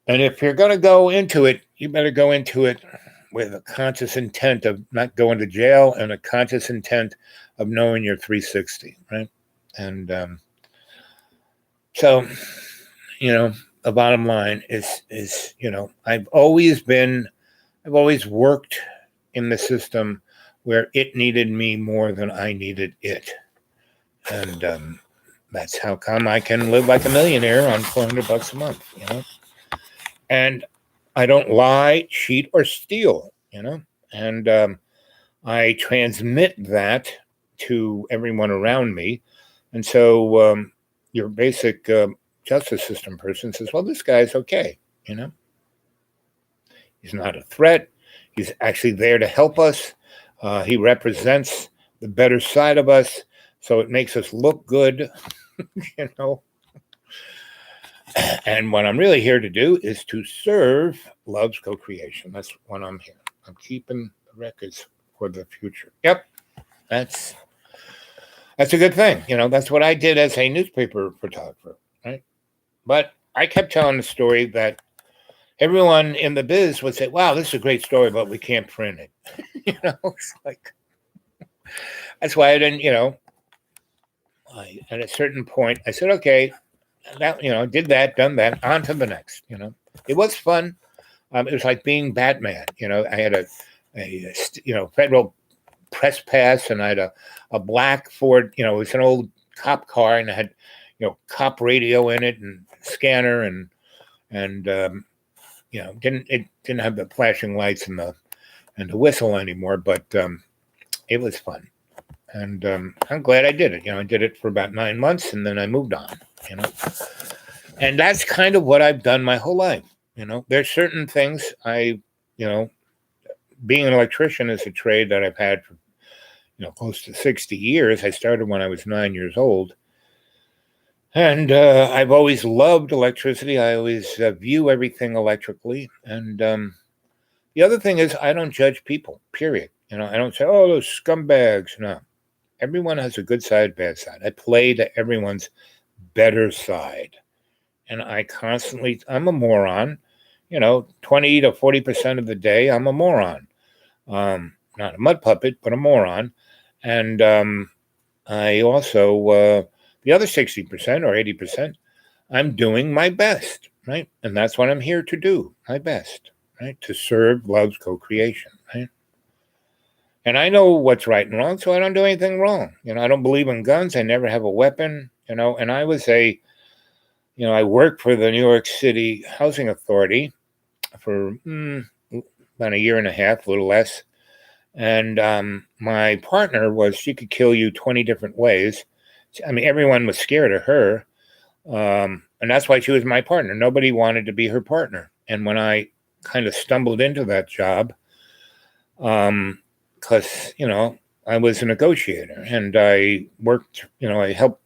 And if you're going to go into it, you better go into it with a conscious intent of not going to jail, and a conscious intent of knowing you're 360, right? And so, the bottom line is I've always worked in the system where it needed me more than I needed it. And that's how come I can live like a millionaire on $400 a month, And I don't lie, cheat, or steal, And I transmit that to everyone around me. And so your basic justice system person says, well, this guy's okay, He's not a threat. He's actually there to help us. He represents the better side of us, so it makes us look good, And what I'm really here to do is to serve love's co-creation. That's what I'm here. I'm keeping the records for the future. Yep, that's a good thing. That's what I did as a newspaper photographer, right? But I kept telling the story that everyone in the biz would say, wow, this is a great story, but we can't print it. It's like, that's why I didn't, at a certain point, I said, okay, that, did that, done that, on to the next, It was fun. It was like being Batman. I had a federal press pass, and I had a black Ford, it was an old cop car, and I had, cop radio in it and scanner and didn't have the flashing lights and the whistle anymore, but it was fun, and I'm glad I did it. I did it for about 9 months, and then I moved on. And that's kind of what I've done my whole life. There's certain things I being an electrician is a trade that I've had for close to 60 years. I started when I was 9 years old. And I've always loved electricity. I always view everything electrically. And the other thing is I don't judge people, period. I don't say, oh, those scumbags. No. Everyone has a good side, bad side. I play to everyone's better side. And I'm a moron. 20 to 40% of the day, I'm a moron. Not a mud puppet, but a moron. And I also, the other 60% or 80%, I'm doing my best, right? And that's what I'm here to do, my best, right? To serve love's co-creation, right? And I know what's right and wrong, so I don't do anything wrong. I don't believe in guns. I never have a weapon, and I was I worked for the New York City Housing Authority for about a year and a half, a little less. And my partner she could kill you 20 different ways. I mean, everyone was scared of her. And that's why she was my partner. Nobody wanted to be her partner. And when I kind of stumbled into that job, because, I was a negotiator and I worked, I helped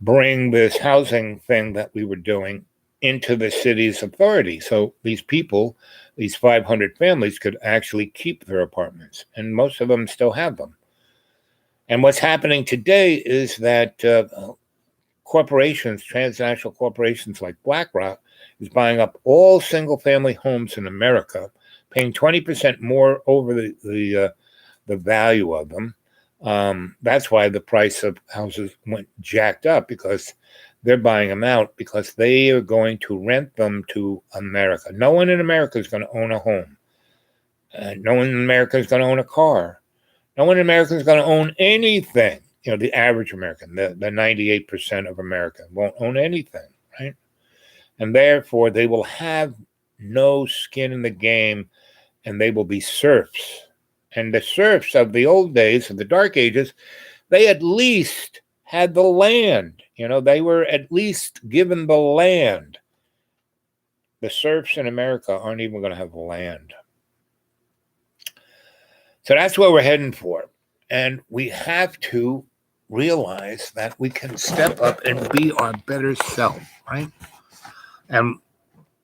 bring this housing thing that we were doing into the city's authority. So these people, these 500 families could actually keep their apartments, and most of them still have them. And what's happening today is that corporations, transnational corporations like BlackRock, is buying up all single-family homes in America, paying 20% more over the value of them. That's why the price of houses went jacked up, because they're buying them out because they are going to rent them to America. No one in America is going to own a home. No one in America is going to own a car. No one in America is going to own anything. The average American, the 98% of America won't own anything, right? And therefore, they will have no skin in the game, and they will be serfs. And the serfs of the old days, of the Dark Ages, they at least had the land. They were at least given the land. The serfs in America aren't even going to have the land. So that's what we're heading for. And we have to realize that we can step up and be our better self, right? And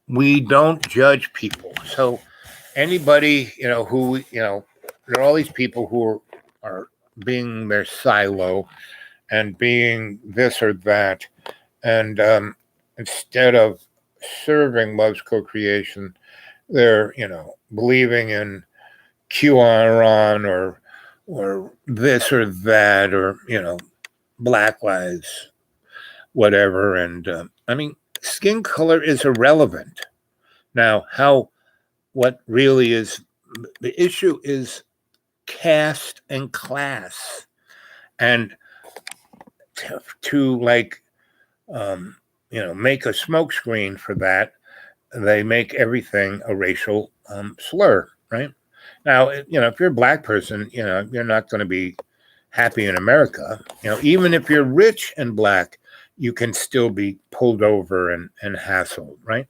we don't judge people. So anybody, who, there are all these people who are being their silo and being this or that. And instead of serving love's co-creation, they're, believing in QAnon or this or that, or, Black Lives, whatever. And I mean, skin color is irrelevant. Now, what really is the issue is caste and class. And to make a smokescreen for that, they make everything a racial slur, right? Now, if you're a black person, you're not going to be happy in America. Even if you're rich and black, you can still be pulled over and hassled, right?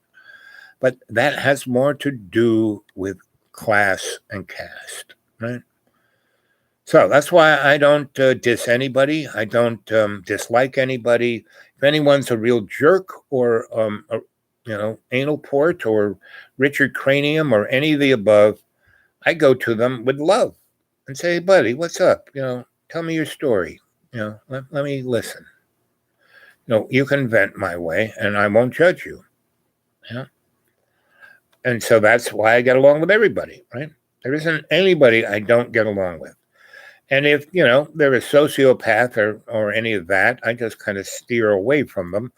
But that has more to do with class and caste, right? So that's why I don't diss anybody. I don't dislike anybody. If anyone's a real jerk or anal port or Richard Cranium or any of the above, I go to them with love and say, hey, buddy, what's up? Tell me your story. Let me listen. You can vent my way and I won't judge you. And so that's why I get along with everybody, right? There isn't anybody I don't get along with. And if, they're a sociopath or any of that, I just kind of steer away from them.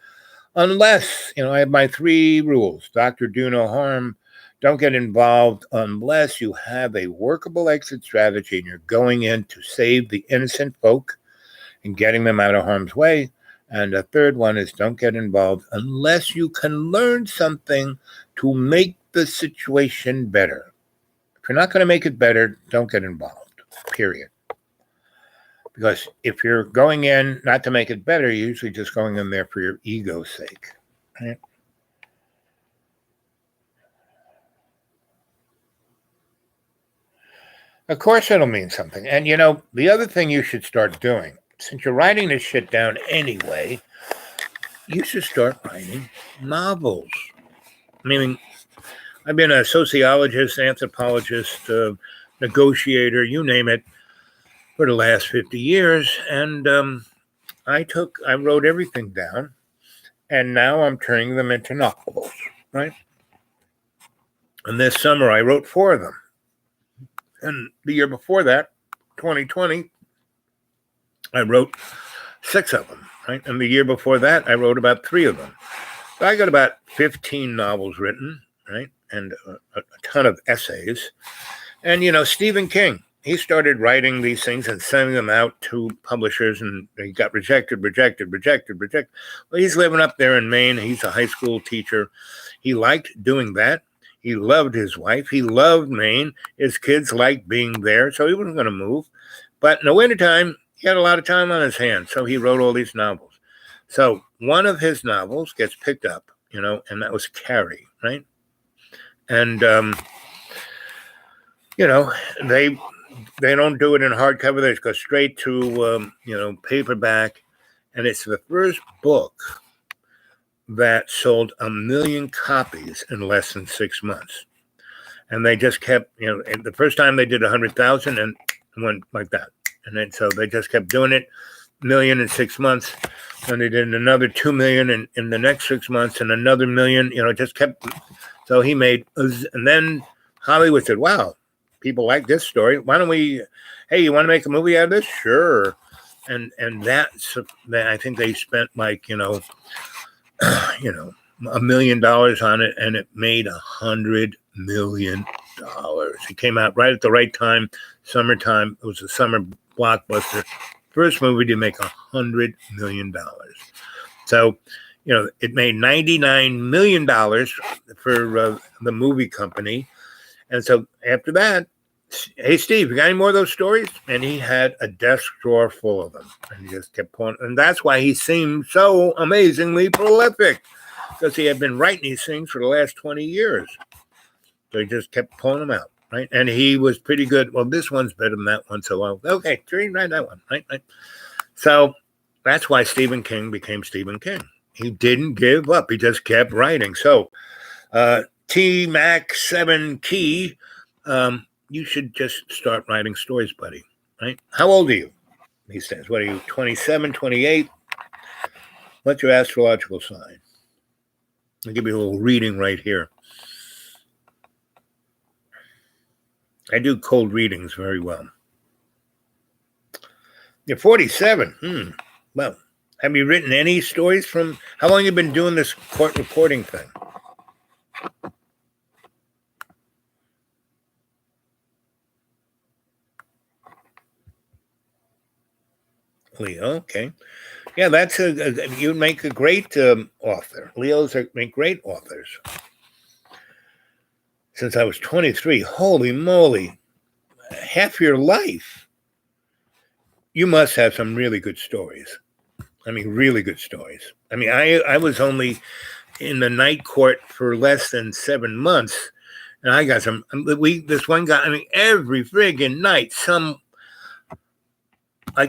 Unless, I have my 3 rules. Doctor, do no harm. Don't get involved unless you have a workable exit strategy and you're going in to save the innocent folk and getting them out of harm's way. And the third one is don't get involved unless you can learn something to make the situation better. If you're not going to make it better, don't get involved, period. Because if you're going in not to make it better, you're usually just going in there for your ego's sake, right? Of course it'll mean something. And, the other thing you should start doing, since you're writing this shit down anyway, you should start writing novels. I mean, I've been a sociologist, anthropologist, negotiator, you name it, for the last 50 years. And I wrote everything down, and now I'm turning them into novels, right? And this summer I wrote 4 of them. And the year before that, 2020, I wrote 6 of them, right? And the year before that, I wrote about 3 of them. So I got about 15 novels written, right? And a ton of essays. And, Stephen King, he started writing these things and sending them out to publishers, and he got rejected. Well, he's living up there in Maine. He's a high school teacher. He liked doing that. He loved his wife. He loved Maine. His kids liked being there, so he wasn't going to move. But in the wintertime, he had a lot of time on his hands, so he wrote all these novels. So one of his novels gets picked up, and that was Carrie, right? And, they don't do it in hardcover. They just go straight to, paperback. And it's the first book that sold 1 million copies in less than 6 months. And they just kept, and the first time they did 100,000 and went like that. And then so they just kept doing it, 1 million in 6 months. And they did another 2 million in the next 6 months, and another million, just kept. So he made, and then Hollywood said, wow, people like this story. Why don't we, hey, you want to make a movie out of this? Sure. And that's, I think they spent like, $1 million on it, and it made $100 million. It came out right at the right time, summertime. It was a summer blockbuster. First movie to make $100 million. So, it made $99 million for the movie company. And so after that, hey, Steve, you got any more of those stories? And he had a desk drawer full of them. And he just kept pulling. And that's why he seemed so amazingly prolific, because he had been writing these things for the last 20 years. So he just kept pulling them out, right? And he was pretty good. Well, this one's better than that one. So, okay, write that one, right? So that's why Stephen King became Stephen King. He didn't give up. He just kept writing. So T-Mac 7 Key, you should just start writing stories, buddy, right? How old are you? He says, what are you, 27, 28? What's your astrological sign? I'll give you a little reading right here. I do cold readings very well. You're 47. Well, have you written any stories from, how long have you been doing this court reporting thing? Leo, okay. Yeah, that's you make a great author. Leos make great authors. Since I was 23, holy moly, half your life. You must have some really good stories. I mean, really good stories. I mean, I was only in the night court for less than 7 months, and I got some. This one guy. I mean, every friggin' night,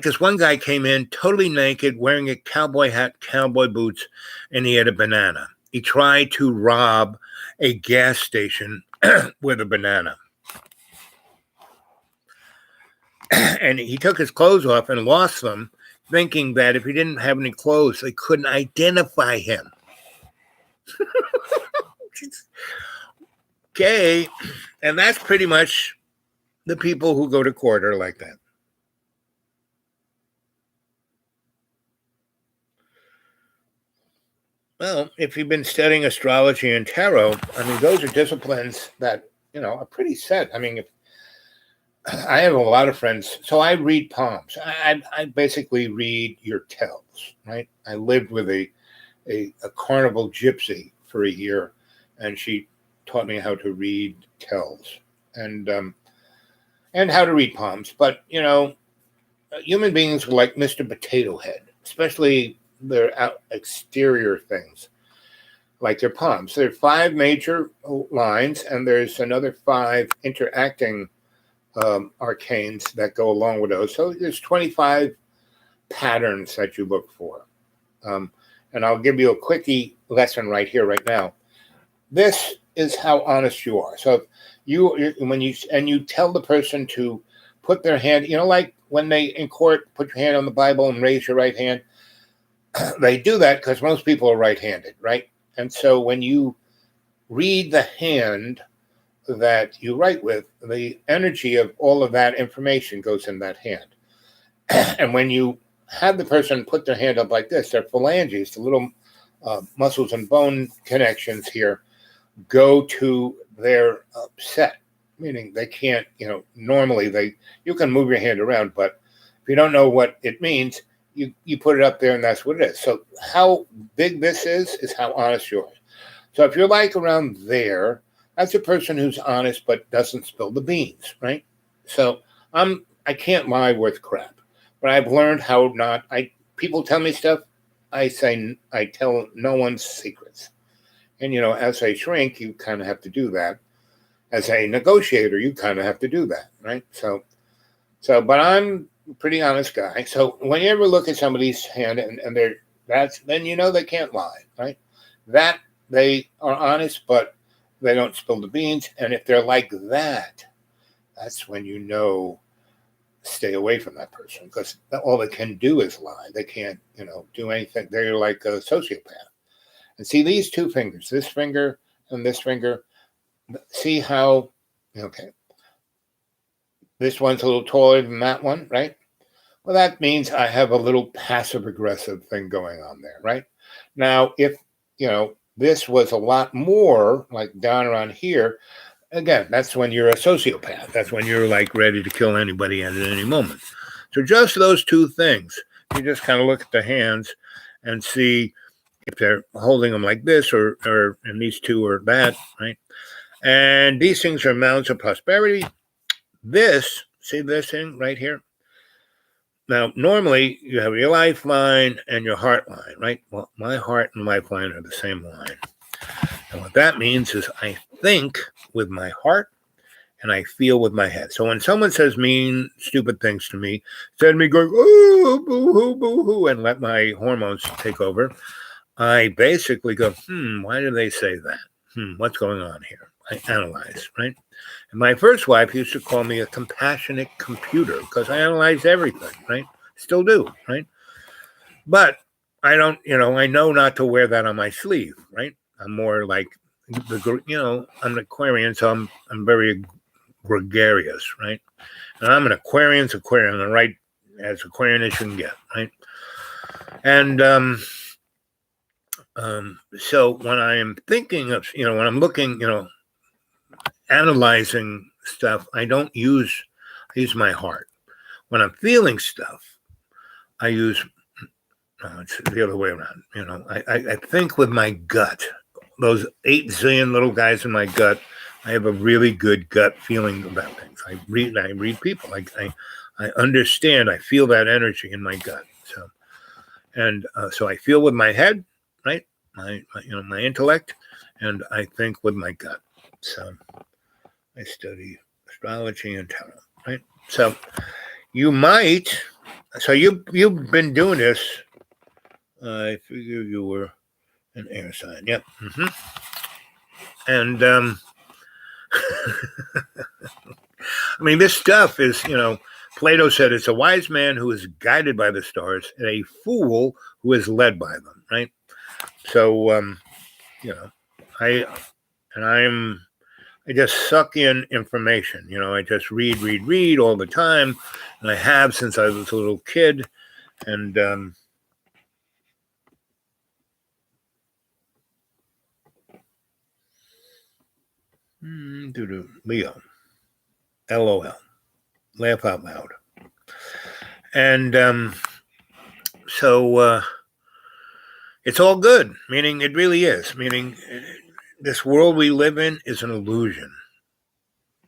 this one guy came in totally naked, wearing a cowboy hat, cowboy boots, and he had a banana. He tried to rob a gas station with a banana. And he took his clothes off and lost them, thinking that if he didn't have any clothes, they couldn't identify him. Okay. And that's pretty much the people who go to court are like that. Well, if you've been studying astrology and tarot, I mean, those are disciplines that, are pretty set. I mean, I have a lot of friends, so I read palms. I basically read your tells, right? I lived with a carnival gypsy for a year, and she taught me how to read tells and how to read palms. But, human beings are like Mr. Potato Head, especially their exterior things, like their palms. There are 5 major lines, and there's another 5 interacting arcanes that go along with those. So there's 25 patterns that you look for. And I'll give you a quickie lesson right here, right now. This is how honest you are. So when you tell the person to put their hand, like when they in court, put your hand on the Bible and raise your right hand. They do that because most people are right-handed, right? And so when you read the hand that you write with, the energy of all of that information goes in that hand. And when you have the person put their hand up like this, their phalanges, the little muscles and bone connections here, go to their set, meaning they can't, normally you can move your hand around, but if you don't know what it means, you put it up there and that's what it is. So how big this is how honest you are. So if you're like around there, that's a person who's honest but doesn't spill the beans, right? So I can't lie worth crap, but I've learned how not. People tell me stuff, I tell no one's secrets. And as I shrink, you kind of have to do that. As a negotiator, you kind of have to do that, right? So, but I'm a pretty honest guy. So when you ever look at somebody's hand and then they can't lie, right? That they are honest, but they don't spill the beans. And if they're like that, that's when stay away from that person, because all they can do is lie. They can't, do anything. They're like a sociopath. And see these two fingers, this finger and this finger. See how, this one's a little taller than that one, right? Well, that means I have a little passive-aggressive thing going on there, right? Now, if, this was a lot more, like down around here, again, that's when you're a sociopath. That's when you're, like, ready to kill anybody at any moment. So just those two things. You just kind of look at the hands and see if they're holding them like this or and these two are that, right? And these things are mounds of prosperity. See this thing right here? Now, normally you have your lifeline and your heart line, right? Well, my heart and lifeline are the same line. And what that means is I think with my heart and I feel with my head. So when someone says mean, stupid things to me, instead of me going, oh, boo-hoo, boo-hoo, and let my hormones take over, I basically go, why do they say that? What's going on here? I analyze, right? And my first wife used to call me a compassionate computer because I analyze everything, right? Still do, right? But I don't, I know not to wear that on my sleeve, right? I'm more like, I'm an Aquarian, so I'm very gregarious, right? And I'm an Aquarian's Aquarian, I'm right as Aquarian as you can get, right? And so when I am thinking of, when I'm looking, analyzing stuff, I use my heart. When I'm feeling stuff, I use, it's the other way around. I think with my gut. Those 8 zillion little guys in my gut, I have a really good gut feeling about things. I read people. I understand. I feel that energy in my gut. So I feel with my head, right? My intellect, and I think with my gut. So I study astrology and tarot, right? So you've been doing this. I figure you were an air sign. Yep. Mm-hmm. And I mean, this stuff is, Plato said it's a wise man who is guided by the stars and a fool who is led by them, right? So, I just suck in information. I just read all the time, and I have since I was a little kid. And Leo, LOL, laugh out loud. And so it's all good, meaning it really is, meaning this world we live in is an illusion.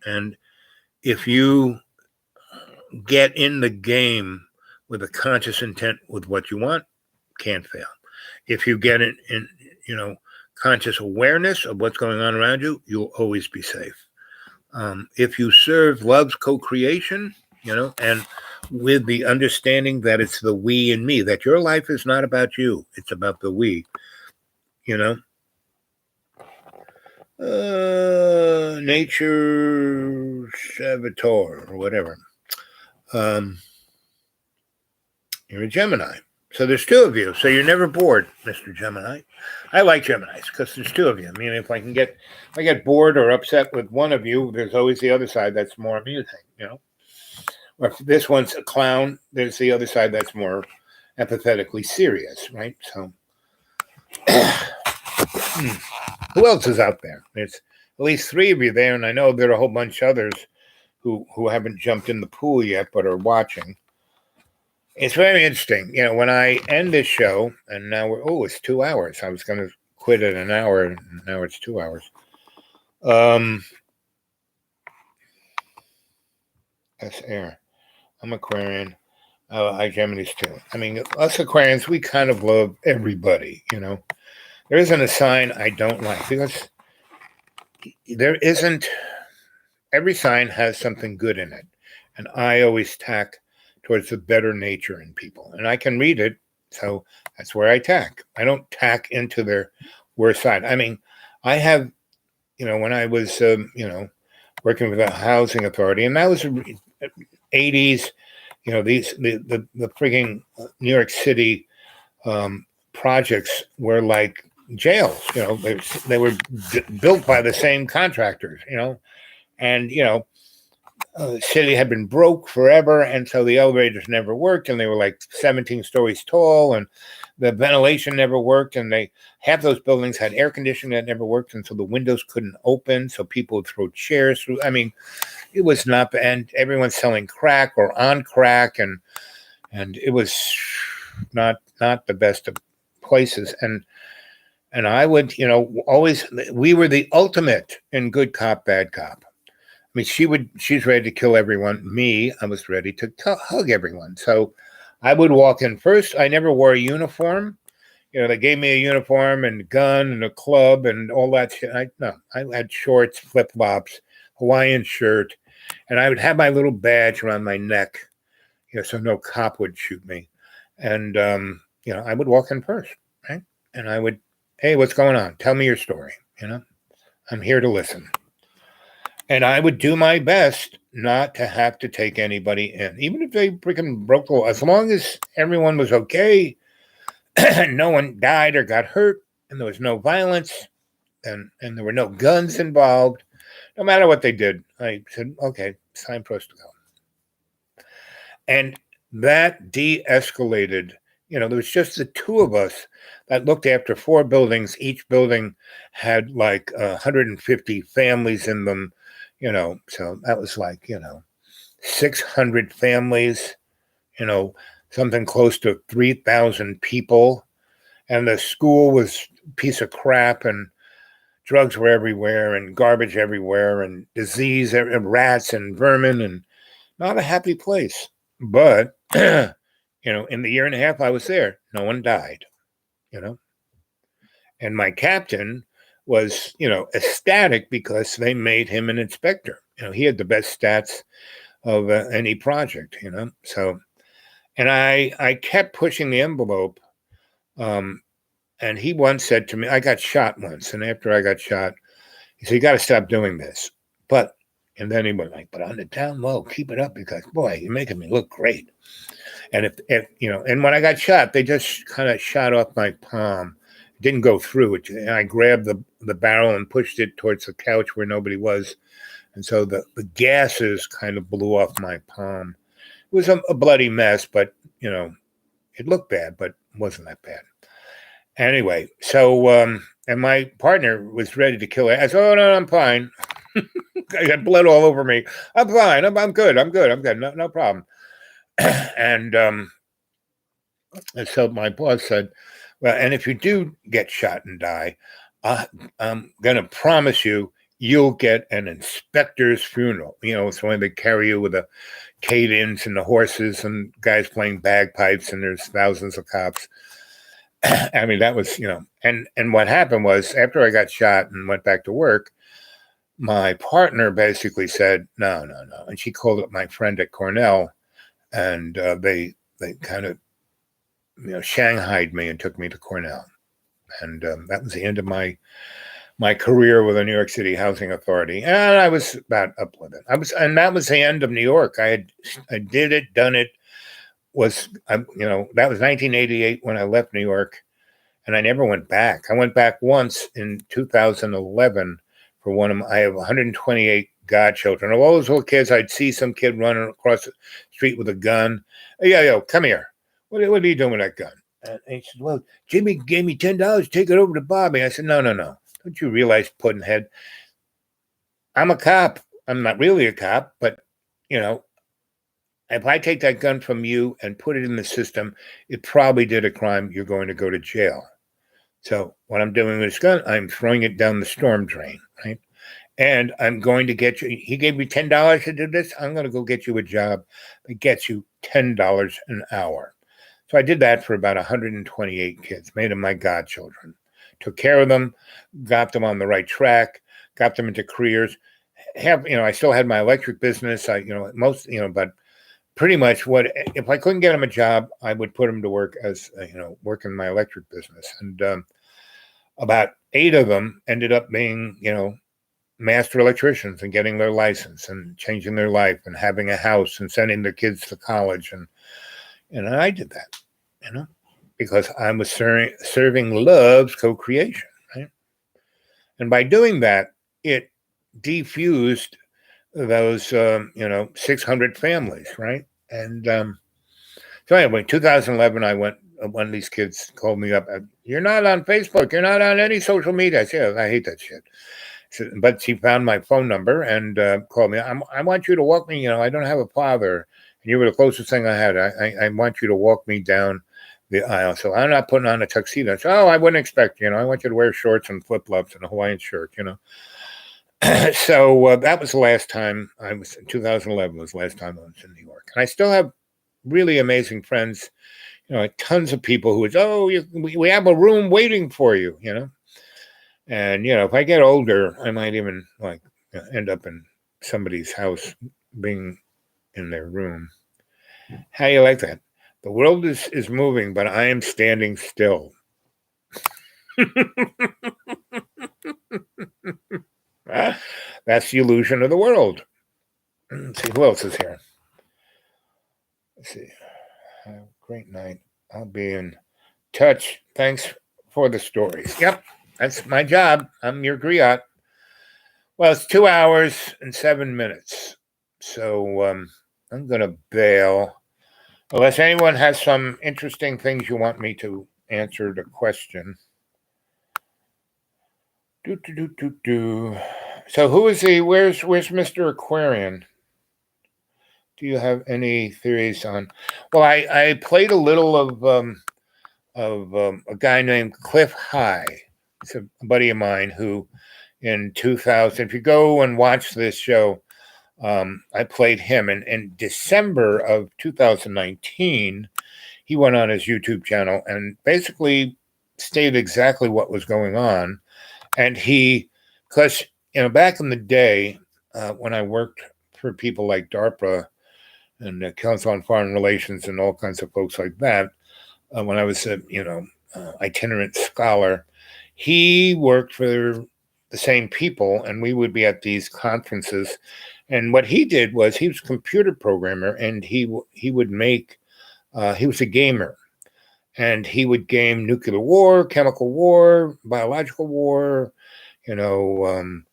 And if you get in the game with a conscious intent with what you want, can't fail. If you get in conscious awareness of what's going on around you, you'll always be safe. If you serve love's co-creation, and with the understanding that it's the we and me, that your life is not about you, it's about the we, nature saboteur or whatever. You're a Gemini. So there's two of you. So you're never bored, Mr. Gemini. I like Geminis because there's two of you. I mean, if I get bored or upset with one of you, there's always the other side that's more amusing, Or if this one's a clown, there's the other side that's more empathetically serious, right? So who else is out there? There's at least three of you there, and I know there are a whole bunch of others who haven't jumped in the pool yet but are watching. It's very interesting. When I end this show, and now it's 2 hours. I was going to quit at an hour, and now it's 2 hours. That's air. I'm Aquarian. I Geminis too. I mean, us Aquarians, we kind of love everybody, There isn't a sign I don't like because there isn't. Every sign has something good in it. And I always tack towards the better nature in people. And I can read it, so that's where I tack. I don't tack into their worst side. I mean, I have, when I was, working with a housing authority, and that was 80s, the frigging New York City projects were like jails. They were built by the same contractors, and, the city had been broke forever, and so the elevators never worked, and they were like 17 stories tall, and the ventilation never worked, and half those buildings had air conditioning that never worked, and so the windows couldn't open, so people would throw chairs through. I mean, it was not, and everyone's selling crack or on crack, and it was not the best of places, and I would, always, we were the ultimate in good cop, bad cop. I mean, she's ready to kill everyone. Me, I was ready to hug everyone. So I would walk in first. I never wore a uniform. They gave me a uniform and a gun and a club and all that shit. I had shorts, flip-flops, Hawaiian shirt, and I would have my little badge around my neck, so no cop would shoot me. And, I would walk in first, right? And I would, hey, what's going on? Tell me your story, I'm here to listen. And I would do my best not to have to take anybody in, even if they freaking broke the law. As long as everyone was okay, no one died or got hurt, and there was no violence, and there were no guns involved. No matter what they did, I said, okay, it's time for us to go. And that de-escalated. There was just the two of us that looked after 4 buildings. Each building had like 150 families in them. So that was like, 600 families, something close to 3,000 people. And the school was a piece of crap, and drugs were everywhere, and garbage everywhere, and disease, and rats and vermin, and not a happy place. But, in the year and a half I was there, no one died, And my captain was, ecstatic because they made him an inspector. He had the best stats of any project, So, and I kept pushing the envelope. And he once said to me, I got shot once. And after I got shot, he said, you got to stop doing this. And then he was like, but on the down low, keep it up because, boy, you're making me look great. And if and when I got shot, they just kind of shot off my palm. Didn't go through it. And I grabbed the barrel and pushed it towards the couch where nobody was. And so the gases kind of blew off my palm. It was a bloody mess, but, it looked bad, but it wasn't that bad. Anyway, so, and my partner was ready to kill it. I said, oh, no, I'm fine. I got blood all over me. I'm fine. I'm good. I'm good. No problem. And so my boss said, well, and if you do get shot and die, I'm going to promise you'll get an inspector's funeral. It's when they carry you with the cadence and the horses and guys playing bagpipes, and there's thousands of cops. I mean, that was, and what happened was after I got shot and went back to work, my partner basically said, no. And she called up my friend at Cornell, and they kind of, shanghaied me and took me to Cornell. And that was the end of my career with the New York City Housing Authority. And I was about up with it. And that was the end of New York. I did it, done it. That was 1988 when I left New York, and I never went back. I went back once in 2011 for I have 128 godchildren. Of all those little kids, I'd see some kid running across the street with a gun. Hey, yo, come here. What are you doing with that gun? And he said, well, Jimmy gave me $10. Take it over to Bobby. I said, no. Don't you realize, Puddinhead, I'm a cop. I'm not really a cop, but, if I take that gun from you and put it in the system, it probably did a crime. You're going to go to jail. So what I'm doing with this gun, I'm throwing it down the storm drain, right? And I'm going to get you. He gave me $10 to do this. I'm going to go get you a job that gets you $10 an hour. So I did that for about 128 kids, made them my godchildren, took care of them, got them on the right track, got them into careers. I still had my electric business. But pretty much if I couldn't get them a job, I would put them to work as, work in my electric business. And about 8 of them ended up being, master electricians and getting their license and changing their life and having a house and sending their kids to college. And I did that, because I was serving love's co-creation, right? And by doing that, it defused those 600 families, right? And so anyway, 2011, one of these kids called me up. You're not on Facebook, you're not on any social media. I said, I hate that shit. But she found my phone number and called me. I want you to walk me, I don't have a father, and you were the closest thing I had. I want you to walk me down the aisle. So I'm not putting on a tuxedo. So, I wouldn't expect, I want you to wear shorts and flip-flops and a Hawaiian shirt, So that was the last time 2011 was the last time I was in New York. And I still have really amazing friends, tons of people we have a room waiting for you, And, if I get older, I might even end up in somebody's house being in their room. How do you like that? The world is moving, but I am standing still. That's the illusion of the world. Let's see who else is here. Let's see. Have a great night. I'll be in touch. Thanks for the stories. Yep, that's my job. I'm your griot. Well, it's 2 hours and 7 minutes. So I'm going to bail. Unless anyone has some interesting things you want me to answer the question. So who is where's Mr. Aquarian? Do you have any theories on? Well, I played a little of a guy named Cliff High. It's a buddy of mine who in 2000, if you go and watch this show, I played him. And in December of 2019, he went on his YouTube channel and basically stated exactly what was going on. And because, back in the day, when I worked for people like DARPA and the Council on Foreign Relations and all kinds of folks like that, when I was itinerant scholar, he worked for the same people, and we would be at these conferences. And what he did was he was a computer programmer, and he would make, he was a gamer. And he would game nuclear war, chemical war, biological war,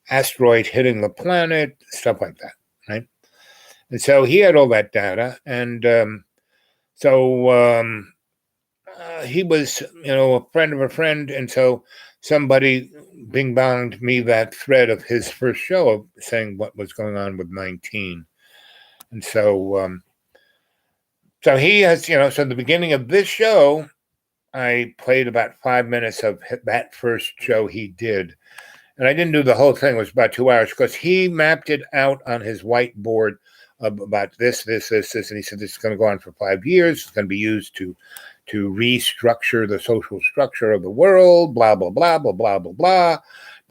asteroid hitting the planet, stuff like that, right? And so he had all that data. And he was, a friend of a friend. And so somebody bing-bonged me that thread of his first show saying what was going on with 19. And so he has, so the beginning of this show, I played about 5 minutes of that first show he did. And I didn't do the whole thing. It was about 2 hours because he mapped it out on his whiteboard about this. And he said, this is going to go on for 5 years. It's going to be used to restructure the social structure of the world, blah, blah, blah, blah, blah, blah, blah.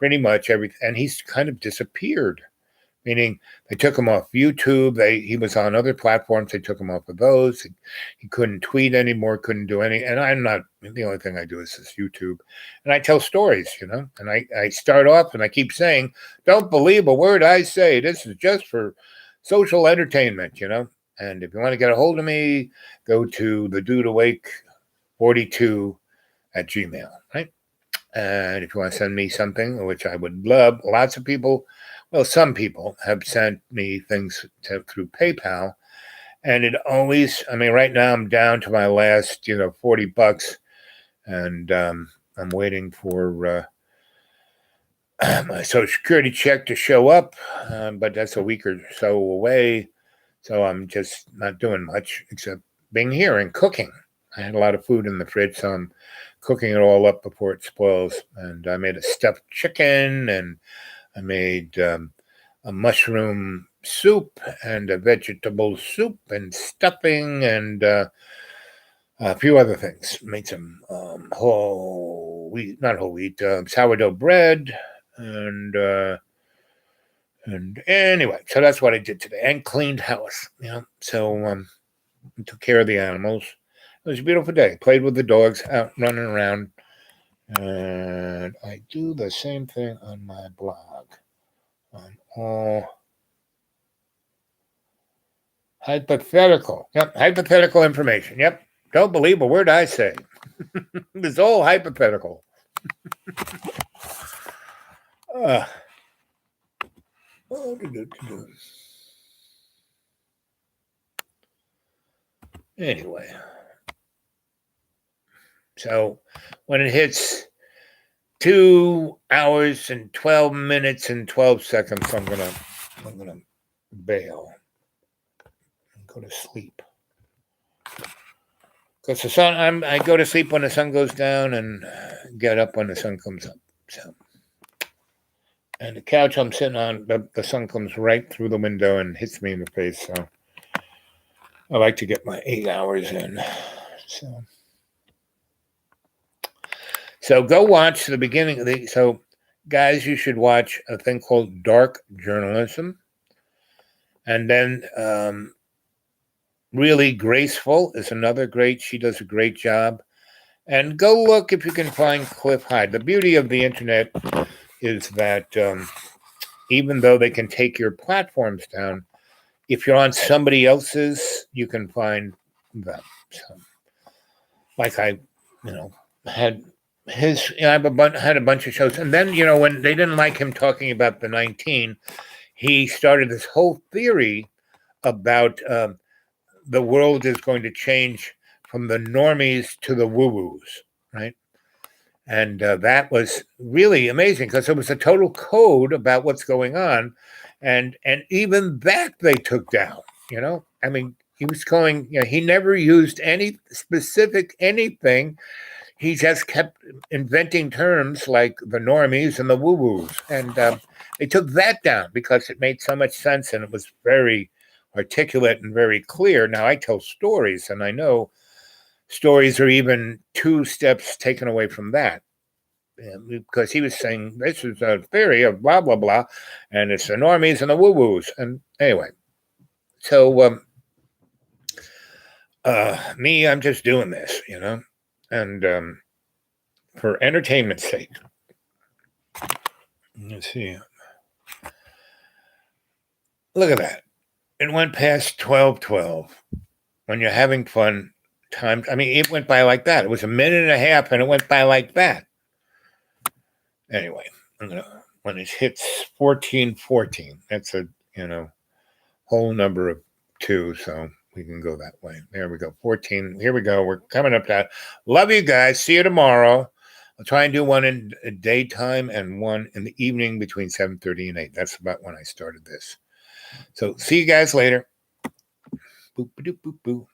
pretty much everything. And he's kind of disappeared, meaning they took him off YouTube. He was on other platforms. They took him off of those. He couldn't tweet anymore, couldn't do any. And I'm not, the only thing I do is this YouTube. And I tell stories, and I start off and I keep saying, don't believe a word I say. This is just for social entertainment, And if you want to get a hold of me, go to the Dude Awake 42 at Gmail, right? And if you want to send me something, which I would love, lots of people, well, some people have sent me things through PayPal. And it always, right now I'm down to my last, $40. And I'm waiting for my Social Security check to show up. But that's a week or so away. So I'm just not doing much except being here and cooking. I had a lot of food in the fridge, so I'm cooking it all up before it spoils. And I made a stuffed chicken, and I made a mushroom soup and a vegetable soup and stuffing and a few other things. Made some sourdough bread and anyway, so that's what I did today, and cleaned house. So took care of the animals. It was a beautiful day. Played with the dogs out running around. And I do the same thing on my blog. On all hypothetical. Yep, hypothetical information. Yep. Don't believe a word I say. It's all hypothetical. Anyway. So when it hits 2 hours and 12 minutes and 12 seconds, I'm gonna bail and go to sleep. Because the sun, I go to sleep when the sun goes down and get up when the sun comes up. So, and the couch I'm sitting on, the sun comes right through the window and hits me in the face. So I like to get my 8 hours in. So go watch the beginning of so guys, you should watch a thing called Dark Journalism. And then Really Graceful is another great, she does a great job. And go look if you can find Cliff Hyde. The beauty of the internet is that even though they can take your platforms down, if you're on somebody else's, you can find them. So, like I had his, I had a bunch of shows. And then, when they didn't like him talking about the 19, he started this whole theory about the world is going to change from the normies to the woo-woos, right? And that was really amazing because it was a total code about what's going on. And even that they took down, he was going, he never used any specific anything. He just kept inventing terms like the normies and the woo-woos. And they took that down because it made so much sense and it was very articulate and very clear. Now I tell stories, and I know stories are even 2 steps taken away from that. Because he was saying this is a theory of blah, blah, blah, and it's the normies and the woo-woos. And anyway, so me, I'm just doing this, and for entertainment's sake. Let's see. Look at that. It went past 12:12. When you're having fun, it went by like that. It was a minute and a half, and it went by like that. Anyway, when it hits 14:14, that's a whole number of 2, so we can go that way. There we go. 14. Here we go. We're coming up to. Love you guys. See you tomorrow. I'll try and do one in daytime and one in the evening between 7:30 and 8. That's about when I started this. So see you guys later. Boop, boop, boop, boop.